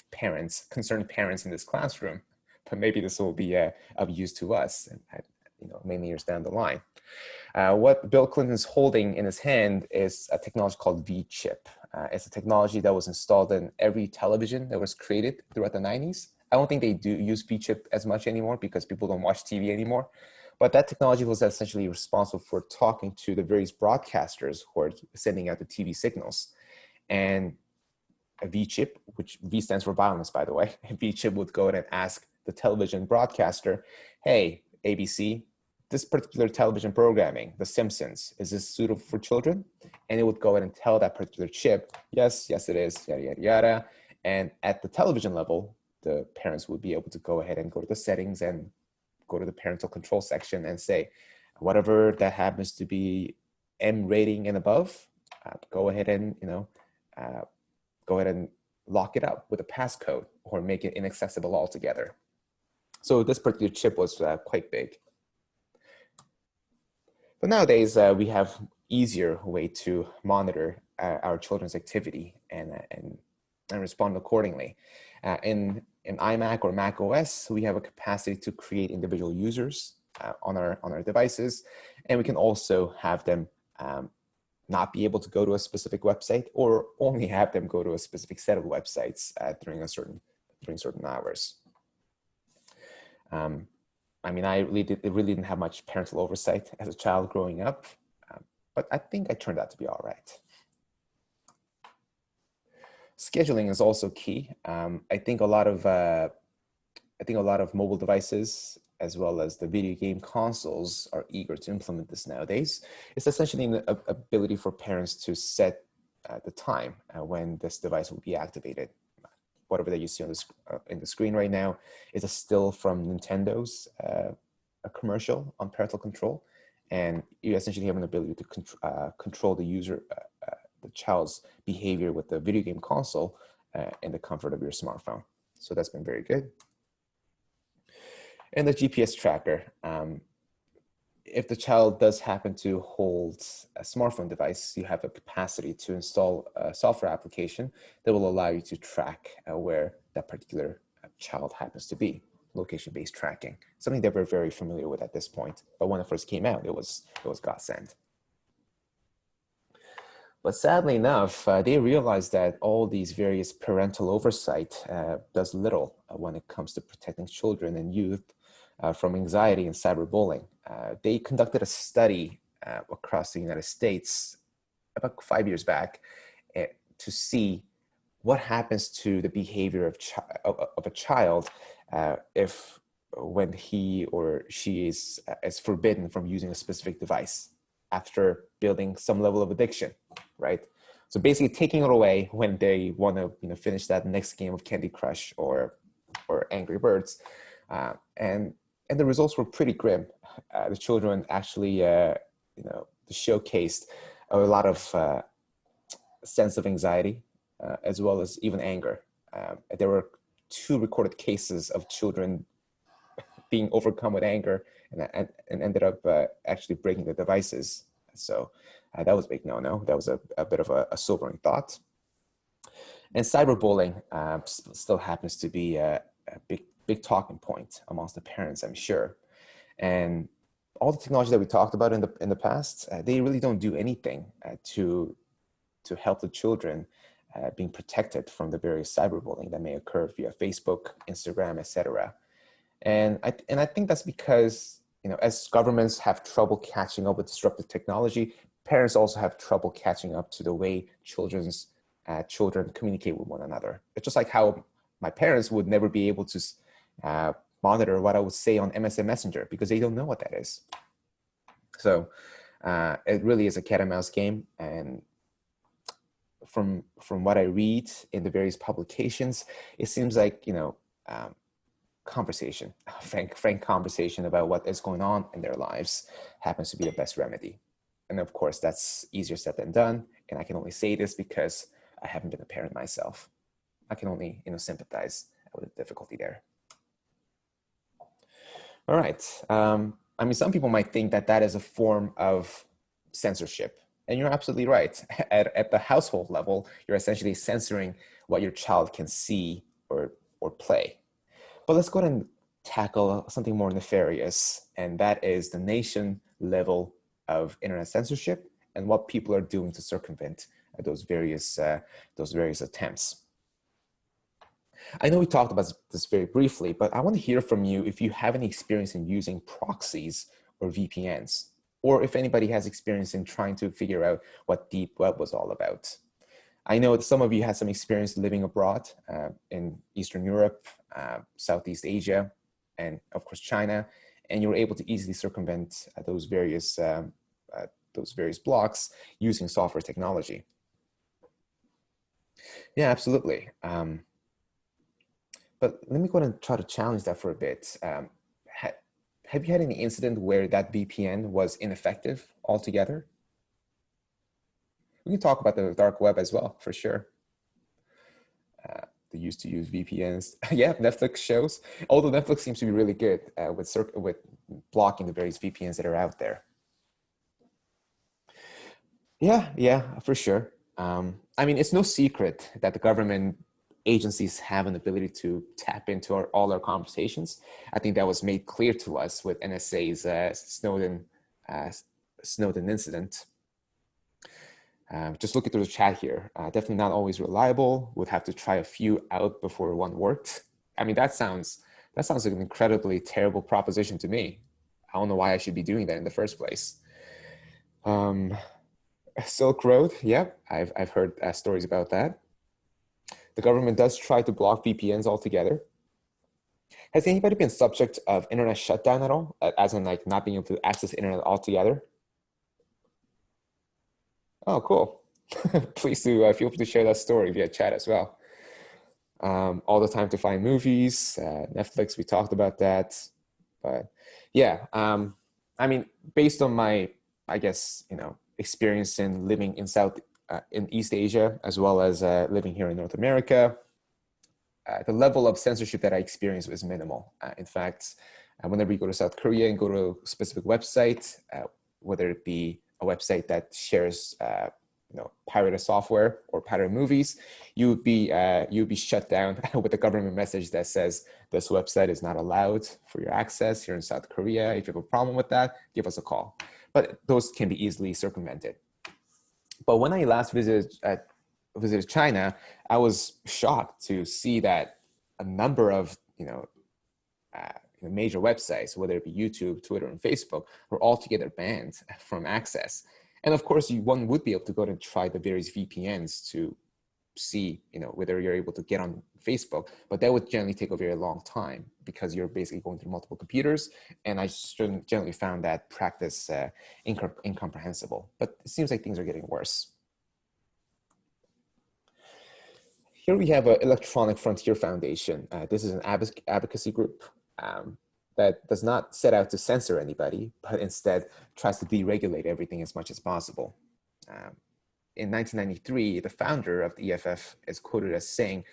S1: concerned parents in this classroom, but maybe this will be of use to us, many years down the line. What Bill Clinton's holding in his hand is a technology called V-chip. It's a technology that was installed in every television that was created throughout the 90s. I don't think they do use V-chip as much anymore because people don't watch TV anymore. But that technology was essentially responsible for talking to the various broadcasters who are sending out the TV signals. And a V-chip, which V stands for violence, by the way, V-chip would go in and ask the television broadcaster, hey, ABC, this particular television programming, The Simpsons, is this suitable for children? And it would go ahead and tell that particular chip, yes, it is, yada, yada, yada. And at the television level, the parents would be able to go ahead and go to the settings and go to the parental control section and say, whatever that happens to be M rating and above, go ahead and, go ahead and lock it up with a passcode or make it inaccessible altogether. So this particular chip was quite big. But nowadays, we have easier way to monitor our children's activity and respond accordingly. In iMac or Mac OS, we have a capacity to create individual users on our devices, and we can also have them not be able to go to a specific website, or only have them go to a specific set of websites during certain hours. I really didn't have much parental oversight as a child growing up, but I think I turned out to be all right. Scheduling is also key. I think a lot of mobile devices, as well as the video game consoles, are eager to implement this nowadays. It's essentially an ability for parents to set the time when this device will be activated. Whatever that you see on in the screen right now is a still from Nintendo's a commercial on parental control, and you essentially have an ability to control the child's behavior with the video game console in the comfort of your smartphone. So that's been very good. And the GPS tracker. If the child does happen to hold a smartphone device, you have a capacity to install a software application that will allow you to track where that particular child happens to be, location-based tracking, something that we're very familiar with at this point. But when it first came out, it was godsend. But sadly enough, they realized that all these various parental oversight does little when it comes to protecting children and youth from anxiety and cyberbullying. They conducted a study across the United States about 5 years back to see what happens to the behavior of a child when he or she is forbidden from using a specific device after building some level of addiction, right? So basically taking it away when they want to finish that next game of Candy Crush or Angry Birds. And the results were pretty grim. The children actually showcased a lot of sense of anxiety as well as even anger. There were 2 recorded cases of children being overcome with anger and ended up actually breaking the devices. So that was a big no-no. That was a bit of a sobering thought. And cyberbullying still happens to be a big talking point amongst the parents, I'm sure. And all the technology that we talked about in the past, they really don't do anything to help the children being protected from the various cyberbullying that may occur via Facebook, Instagram, etc. And I think that's because, as governments have trouble catching up with disruptive technology, parents also have trouble catching up to the way children communicate with one another. It's just like how my parents would never be able to monitor what I would say on MSN Messenger because they don't know what that is. So it really is a cat and mouse game. And from what I read in the various publications, it seems like, conversation, frank conversation about what is going on in their lives happens to be the best remedy. And of course, that's easier said than done. And I can only say this because I haven't been a parent myself. I can only, sympathize with the difficulty there. All right. Some people might think that that is a form of censorship. And you're absolutely right. At the household level, you're essentially censoring what your child can see or play. But let's go ahead and tackle something more nefarious, and that is the nation level of internet censorship and what people are doing to circumvent those various attempts. I know we talked about this very briefly, but I want to hear from you if you have any experience in using proxies or VPNs, or if anybody has experience in trying to figure out what deep web was all about. I know that some of you had some experience living abroad in Eastern Europe, Southeast Asia, and of course China, and you were able to easily circumvent those various blocks using software technology. Yeah, absolutely. But let me go ahead and try to challenge that for a bit. Have you had any incident where that VPN was ineffective altogether? We can talk about the dark web as well, for sure. They used to use VPNs. Yeah, Netflix shows. Although Netflix seems to be really good with blocking the various VPNs that are out there. Yeah, for sure. It's no secret that the government agencies have an ability to tap into all our conversations. I think that was made clear to us with NSA's Snowden incident. Just looking through the chat here, definitely not always reliable. Would have to try a few out before one worked. That sounds like an incredibly terrible proposition to me. I don't know why I should be doing that in the first place. Silk Road, yeah, I've heard stories about that. The government does try to block VPNs altogether. Has anybody been subject of internet shutdown at all, as in like not being able to access internet altogether? Oh, cool. Please do feel free to share that story via chat as well. All the time to find movies, Netflix, we talked about that. But yeah, based on my, experience in living in East Asia, as well as living here in North America, the level of censorship that I experienced was minimal. In fact, whenever you go to South Korea and go to a specific website, whether it be a website that shares pirated software or pirated movies, you would be shut down with a government message that says this website is not allowed for your access here in South Korea. If you have a problem with that, give us a call. But those can be easily circumvented. But when I last visited China, I was shocked to see that a number of major websites, whether it be YouTube, Twitter, and Facebook, were altogether banned from access. And of course, one would be able to go and try the various VPNs to see, whether you're able to get on Facebook, but that would generally take a very long time because you're basically going through multiple computers. And I generally found that practice incomprehensible, but it seems like things are getting worse. Here we have an Electronic Frontier Foundation. This is an advocacy group that does not set out to censor anybody, but instead tries to deregulate everything as much as possible. In 1993, the founder of the EFF is quoted as saying,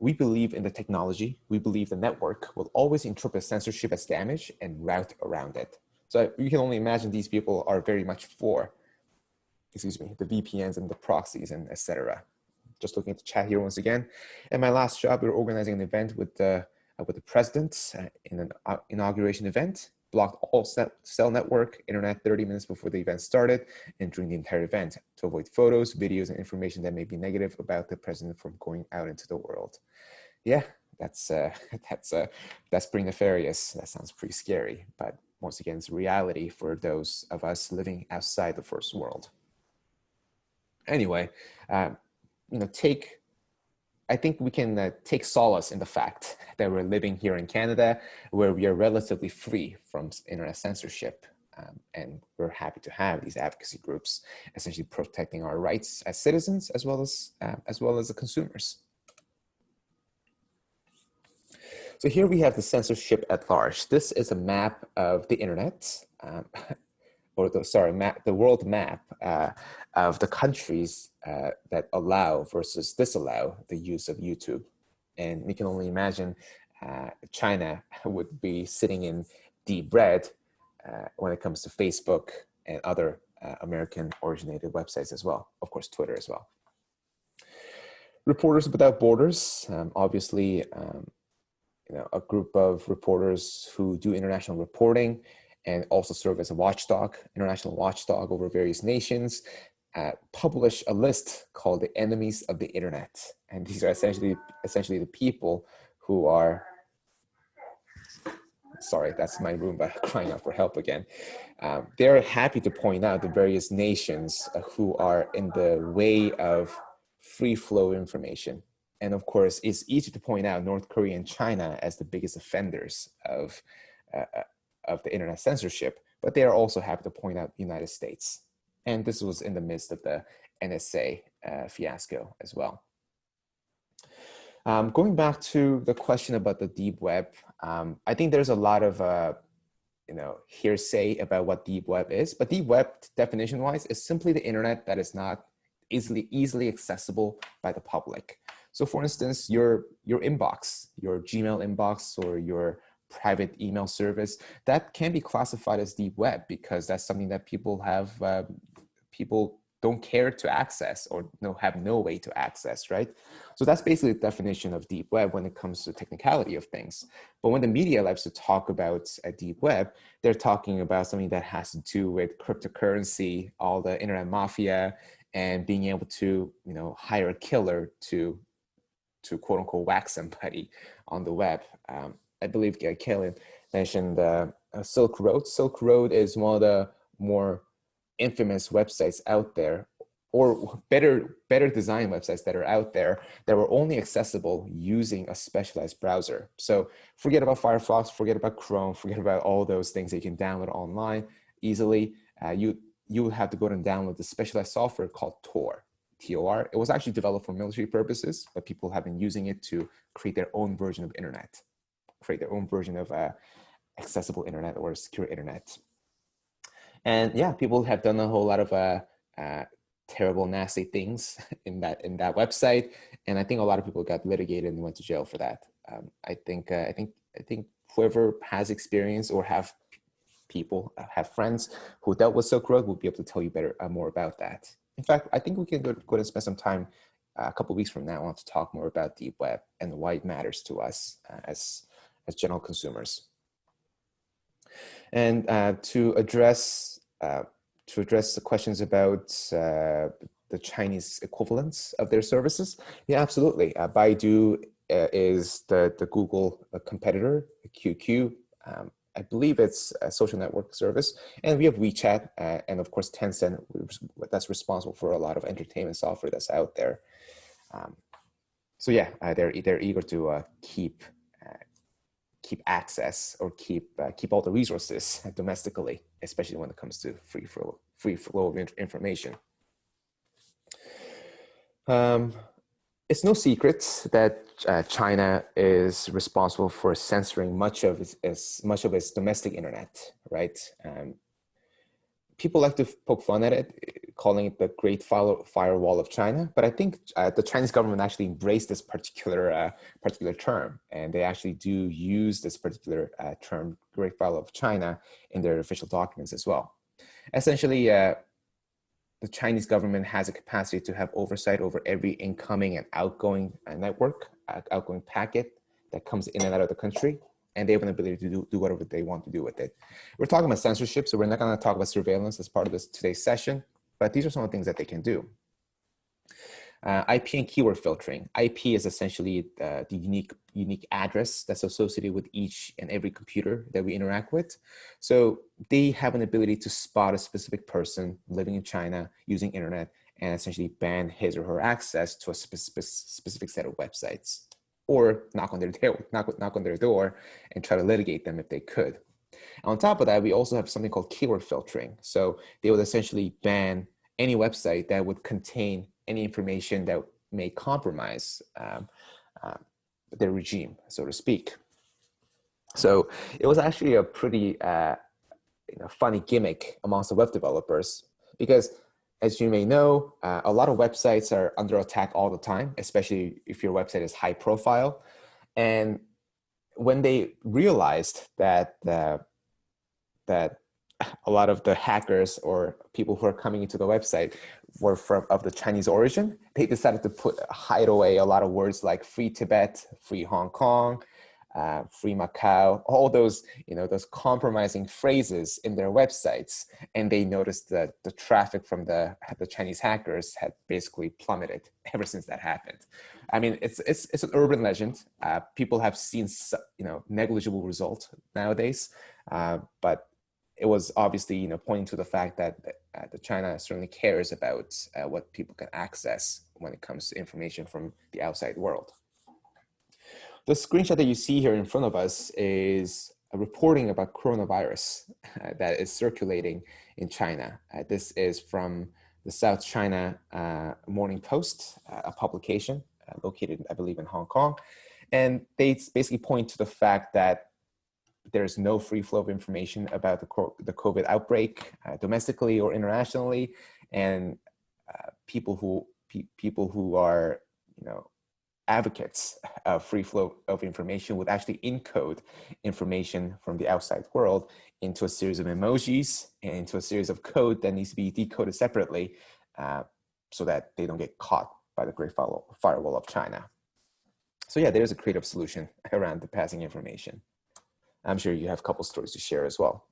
S1: "We believe in the technology. We believe the network will always interpret censorship as damage and route around it." So you can only imagine these people are very much for, the VPNs and the proxies and etc. Just looking at the chat here once again. At my last job, we were organizing an event with the president in an inauguration event, blocked all cell network, internet 30 minutes before the event started and during the entire event to avoid photos, videos, and information that may be negative about the president from going out into the world. Yeah, that's pretty nefarious. That sounds pretty scary, but once again, it's a reality for those of us living outside the first world. Anyway, I think we can take solace in the fact that we're living here in Canada, where we are relatively free from internet censorship. And we're happy to have these advocacy groups essentially protecting our rights as citizens as well as the consumers. So here we have the censorship at large. This is a map of the internet, the world map of the countries that allow versus disallow the use of YouTube. And we can only imagine China would be sitting in deep red when it comes to Facebook and other American originated websites as well. Of course, Twitter as well. Reporters Without Borders, obviously, a group of reporters who do international reporting and also serve as a watchdog, international watchdog over various nations, publish a list called the Enemies of the Internet. And these are essentially the people who are, sorry, that's my Roomba crying out for help again. They're happy to point out the various nations who are in the way of free flow information. And of course, it's easy to point out North Korea and China as the biggest offenders of the internet censorship, but they are also happy to point out the United States. And this was in the midst of the NSA fiasco as well. Going back to the question about the deep web, I think there's a lot of hearsay about what deep web is, but deep web definition-wise is simply the internet that is not easily accessible by the public. So for instance, your inbox, your Gmail inbox or your private email service, that can be classified as deep web because that's something that people don't care to access or have no way to access, right? So that's basically the definition of deep web when it comes to technicality of things. But when the media likes to talk about a deep web, they're talking about something that has to do with cryptocurrency, all the internet mafia, and being able to hire a killer to quote unquote whack somebody on the web. I believe Kaylin mentioned Silk Road. Silk Road is one of the more infamous websites out there, or better design websites that are out there that were only accessible using a specialized browser. So forget about Firefox, forget about Chrome, forget about all those things that you can download online easily. You would have to go and download the specialized software called Tor. T-O-R. It was actually developed for military purposes, but people have been using it to create their own version of internet, create their own version of accessible internet or secure internet. And yeah, people have done a whole lot of terrible, nasty things in that website, and I think a lot of people got litigated and went to jail for that. I think whoever has experience or have friends who dealt with Silk Road will be able to tell you more about that. In fact, I think we can go and spend some time a couple of weeks from now on to talk more about deep web and why it matters to us as general consumers. And to address the questions about the Chinese equivalents of their services, yeah, absolutely. Baidu is the Google competitor, QQ. I believe it's a social network service, and we have WeChat, and of course Tencent, that's responsible for a lot of entertainment software that's out there. So yeah, they're eager to keep access or keep all the resources domestically, especially when it comes to free flow of information. It's no secret that China is responsible for censoring much of its domestic internet, right? People like to poke fun at it, calling it the Great Firewall of China. But I think the Chinese government actually embraced this particular term, and they actually do use this particular term, Great Firewall of China, in their official documents as well. Essentially, the Chinese government has a capacity to have oversight over every incoming and outgoing network, outgoing packet that comes in and out of the country, and they have an ability to do whatever they want to do with it. We're talking about censorship, so we're not going to talk about surveillance as part of today's session, but these are some of the things that they can do. IP and keyword filtering. IP is essentially the unique address that's associated with each and every computer that we interact with. So they have an ability to spot a specific person living in China using internet and essentially ban his or her access to a specific set of websites, or knock on their door and try to litigate them if they could. On top of that, we also have something called keyword filtering. So they would essentially ban any website that would contain any information that may compromise their regime, so to speak. So it was actually a pretty funny gimmick amongst the web developers, because as you may know, a lot of websites are under attack all the time, especially if your website is high profile. And when they realized that that a lot of the hackers or people who are coming into the website were of the Chinese origin, they decided to hide away a lot of words like free Tibet, free Hong Kong, free Macau, all those, those compromising phrases in their websites. And they noticed that the traffic from the Chinese hackers had basically plummeted ever since that happened. I mean, it's an urban legend. People have seen, negligible results nowadays, but it was obviously, pointing to the fact that the China certainly cares about what people can access when it comes to information from the outside world. The screenshot that you see here in front of us is a reporting about coronavirus that is circulating in China. This is from the South China Morning Post, a publication located, I believe, in Hong Kong. And they basically point to the fact that there's no free flow of information about the COVID outbreak domestically or internationally, and people who are advocates of free flow of information would actually encode information from the outside world into a series of emojis and into a series of code that needs to be decoded separately, so that they don't get caught by the Great Firewall of China. So yeah, there's a creative solution around the passing information. I'm sure you have a couple stories to share as well.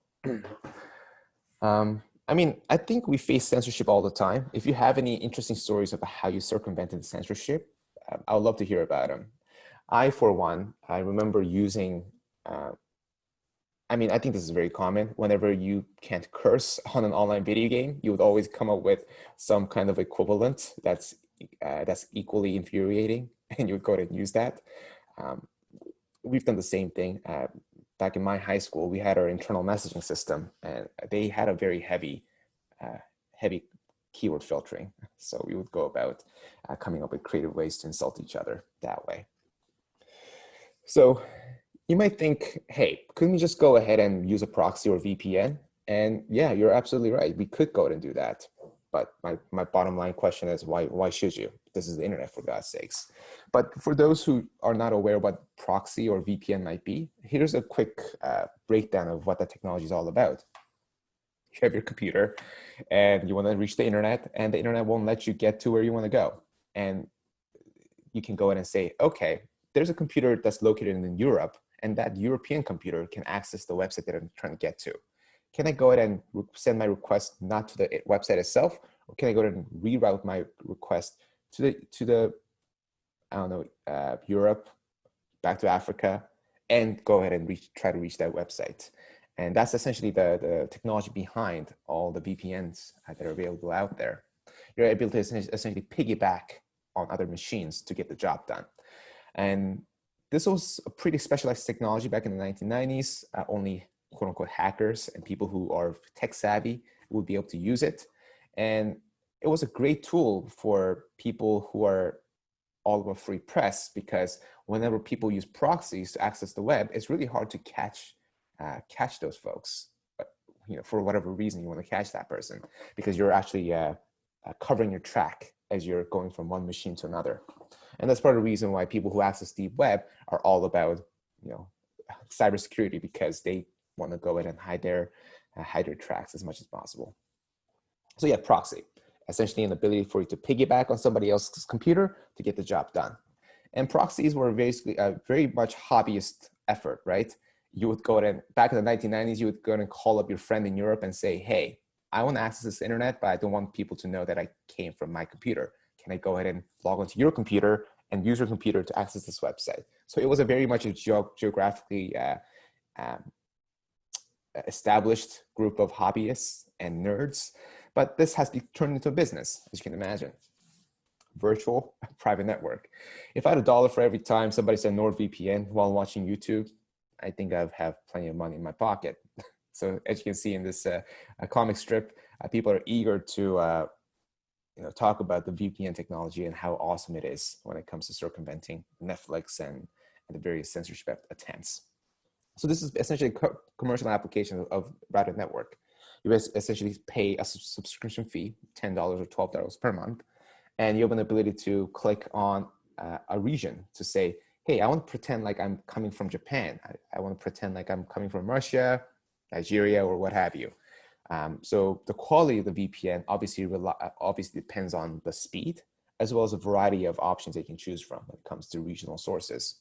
S1: I mean, I think we face censorship all the time. If you have any interesting stories about how you circumvented censorship, I would love to hear about them. For one, I remember using, I mean, I think this is very common. Whenever you can't curse on an online video game, you would always come up with some kind of equivalent that's equally infuriating, and you would go ahead and use that. We've done the same thing. Back in my high school, we had our internal messaging system, and they had a very heavy keyword filtering. So we would go about coming up with creative ways to insult each other that way. So you might think, hey, couldn't we just go ahead and use a proxy or VPN? And yeah, you're absolutely right. We could go ahead and do that. But my bottom line question is, why should you? This is the internet, for God's sakes. But for those who are not aware what proxy or VPN might be, here's a quick breakdown of what the technology is all about. You have your computer and you want to reach the internet, and the internet won't let you get to where you want to go. And you can go in and say, okay, there's a computer that's located in Europe, and that European computer can access the website that I'm trying to get to. Can I go ahead and send my request not to the website itself, or can I go ahead and reroute my request to the I don't know, Europe, back to Africa, and go ahead and try to reach that website? And that's essentially the technology behind all the VPNs that are available out there. You're able to essentially piggyback on other machines to get the job done. And this was a pretty specialized technology back in the 1990s. Only quote unquote hackers and people who are tech savvy would be able to use it. And it was a great tool for people who are all about free press, because whenever people use proxies to access the web, it's really hard to catch those folks. But, for whatever reason you want to catch that person, because you're actually covering your track as you're going from one machine to another. And that's part of the reason why people who access the web are all about, cybersecurity, because they want to go in and hide their tracks as much as possible. So yeah, proxy, essentially an ability for you to piggyback on somebody else's computer to get the job done. And proxies were basically a very much hobbyist effort, right? You would go ahead and, back in the 1990s, you would go and call up your friend in Europe and say, hey, I want to access this internet, but I don't want people to know that I came from my computer. can I go ahead and log onto your computer and use your computer to access this website? So it was a very much a geographically um, established group of hobbyists and nerds, but this has been turned into a business, as you can imagine. Virtual private network. If I had $1 for every time somebody said NordVPN while watching YouTube, I think I have plenty of money in my pocket. So as you can see in this comic strip, people are eager to talk about the VPN technology and how awesome it is when it comes to circumventing Netflix and the various censorship attempts. So this is essentially a commercial application of Routed Network. You essentially pay a subscription fee, $10 or $12 per month, and you have an ability to click on a region to say, hey, I want to pretend like I'm coming from Japan. I want to pretend like I'm coming from Russia, Nigeria, or what have you. So the quality of the VPN obviously depends on the speed, as well as a variety of options they can choose from when it comes to regional sources.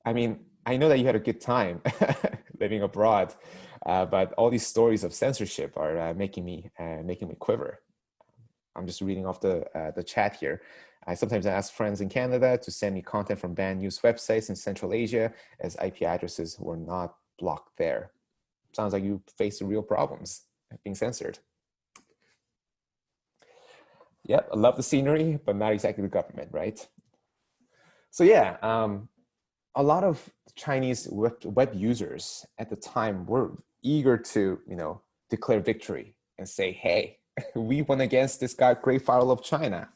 S1: I mean, I know that you had a good time living abroad, but all these stories of censorship are making me quiver. I'm just reading off the chat here. I sometimes ask friends in Canada to send me content from banned news websites in Central Asia, as IP addresses were not blocked there. Sounds like you face real problems being censored. Yeah, I love the scenery, but not exactly the government, right? So yeah, a lot of Chinese web users at the time were eager to, declare victory and say, hey, we won against this guy, Great Firewall of China.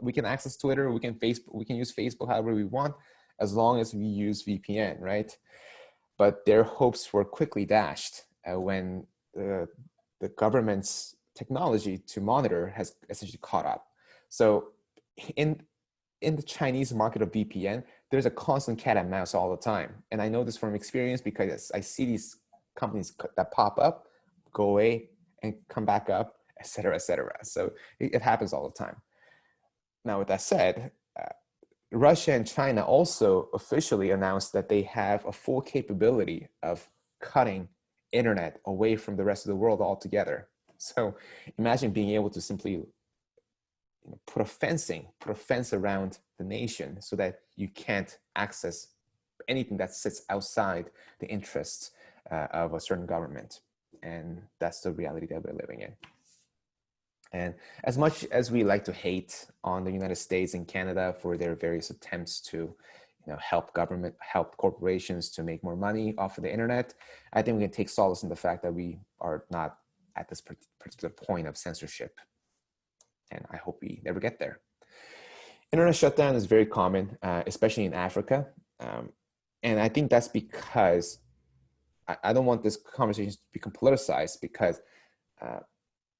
S1: We can access Twitter, we can use Facebook however we want, as long as we use VPN, right? But their hopes were quickly dashed when the government's technology to monitor has essentially caught up. So in the Chinese market of VPN, there's a constant cat and mouse all the time. And I know this from experience because I see these companies that pop up, go away, and come back up, et cetera, et cetera. So it happens all the time. Now, with that said, Russia and China also officially announced that they have a full capability of cutting internet away from the rest of the world altogether. So imagine being able to simply put a fence around the nation so that you can't access anything that sits outside the interests of a certain government. And that's the reality that we're living in. And as much as we like to hate on the United States and Canada for their various attempts to help corporations to make more money off of the internet, I think we can take solace in the fact that we are not at this particular point of censorship. And I hope we never get there. Internet shutdown is very common, especially in Africa. And I think that's because I don't want this conversation to become politicized because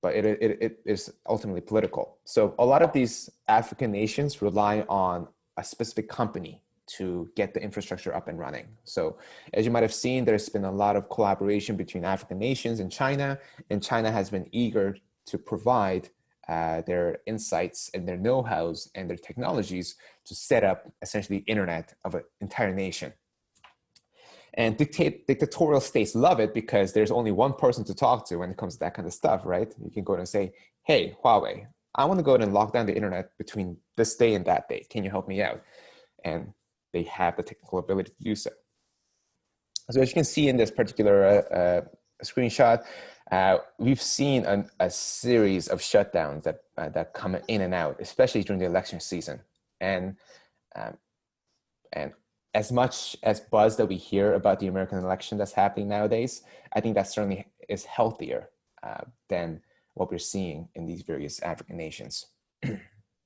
S1: but it is ultimately political. So a lot of these African nations rely on a specific company to get the infrastructure up and running. So as you might have seen, there's been a lot of collaboration between African nations and China has been eager to provide their insights and their know-hows and their technologies to set up essentially internet of an entire nation. And dictatorial states love it because there's only one person to talk to when it comes to that kind of stuff, right? You can go and say, hey, Huawei, I want to go ahead and lock down the internet between this day and that day. Can you help me out? And they have the technical ability to do so. So as you can see in this particular screenshot, we've seen a series of shutdowns that come in and out, especially during the election season. And as much as buzz that we hear about the American election that's happening nowadays, I think that certainly is healthier than what we're seeing in these various African nations.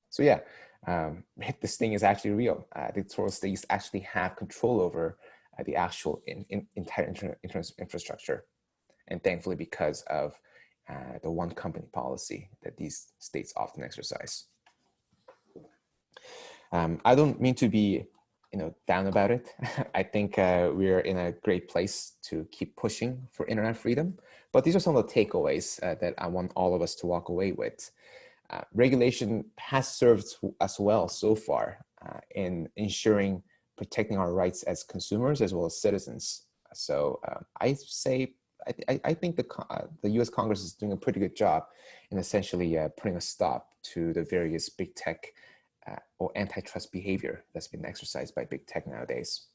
S1: So yeah, this thing is actually real. Dictatorial states actually have control over the actual entire internet infrastructure. And thankfully, because of the one company policy that these states often exercise. I don't mean to be down about it. I think we're in a great place to keep pushing for internet freedom. But these are some of the takeaways that I want all of us to walk away with. Regulation has served us well so far in ensuring protecting our rights as consumers as well as citizens. So I say I think the U.S. Congress is doing a pretty good job in essentially putting a stop to the various big tech or antitrust behavior that's been exercised by big tech nowadays.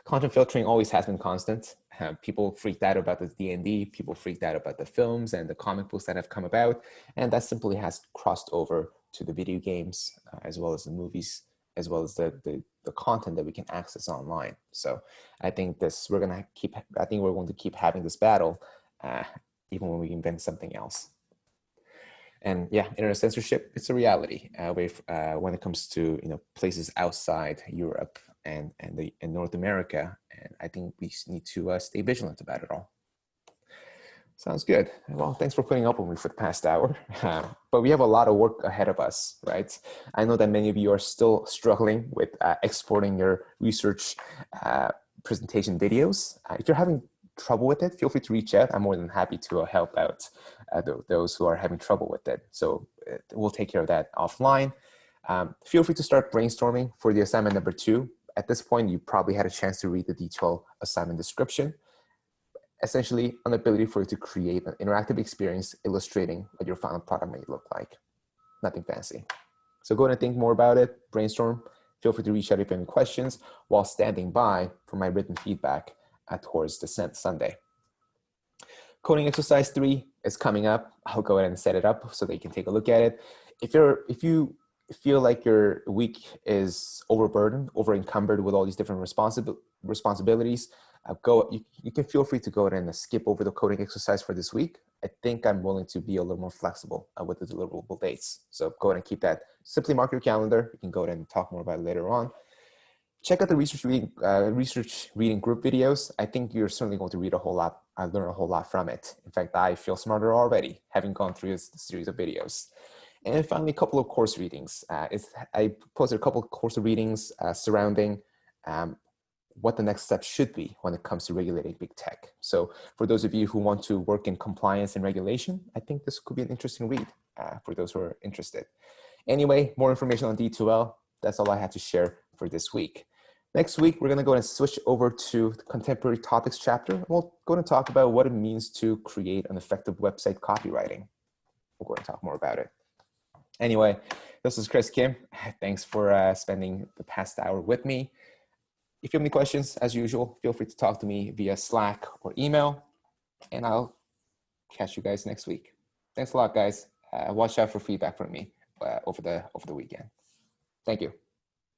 S1: Content filtering always has been constant. People freaked out about the D&D, people freaked out about the films and the comic books that have come about, and that simply has crossed over to the video games, as well as the movies, as well as the content that we can access online. So I think we're going to keep having this battle, even when we invent something else. And yeah, internet censorship, it's a reality when it comes to places outside Europe and North America. And I think we need to stay vigilant about it all. Sounds good. Well, thanks for putting up with me for the past hour. But we have a lot of work ahead of us, right? I know that many of you are still struggling with exporting your research presentation videos. If you're having trouble with it, feel free to reach out. I'm more than happy to help out those who are having trouble with it. So we'll take care of that offline. Feel free to start brainstorming for the assignment number 2. At this point, you probably had a chance to read the detailed assignment description. Essentially, an ability for you to create an interactive experience illustrating what your final product may look like. Nothing fancy. So go ahead and think more about it, brainstorm. Feel free to reach out if you have any questions while standing by for my written feedback towards the Sunday. Coding exercise 3 is coming up. I'll go ahead and set it up so that you can take a look at it. If you feel like your week is overburdened, over-encumbered with all these different responsibilities, you can feel free to go ahead and skip over the coding exercise for this week. I think I'm willing to be a little more flexible with the deliverable dates. So go ahead and keep that. Simply mark your calendar. You can go ahead and talk more about it later on. Check out the research reading group videos. I think you're certainly going to learn a whole lot from it. In fact, I feel smarter already having gone through this series of videos. And finally, a couple of course readings. I posted a couple of course readings surrounding what the next step should be when it comes to regulating big tech. So for those of you who want to work in compliance and regulation, I think this could be an interesting read for those who are interested. Anyway, more information on D2L. That's all I had to share for this week. Next week, we're going to go and switch over to the contemporary topics chapter. We'll go and talk about what it means to create an effective website copywriting. We'll go and talk more about it. Anyway, this is Chris Kim. Thanks for spending the past hour with me. If you have any questions, as usual, feel free to talk to me via Slack or email, and I'll catch you guys next week. Thanks a lot, guys. Watch out for feedback from me over the weekend. Thank you.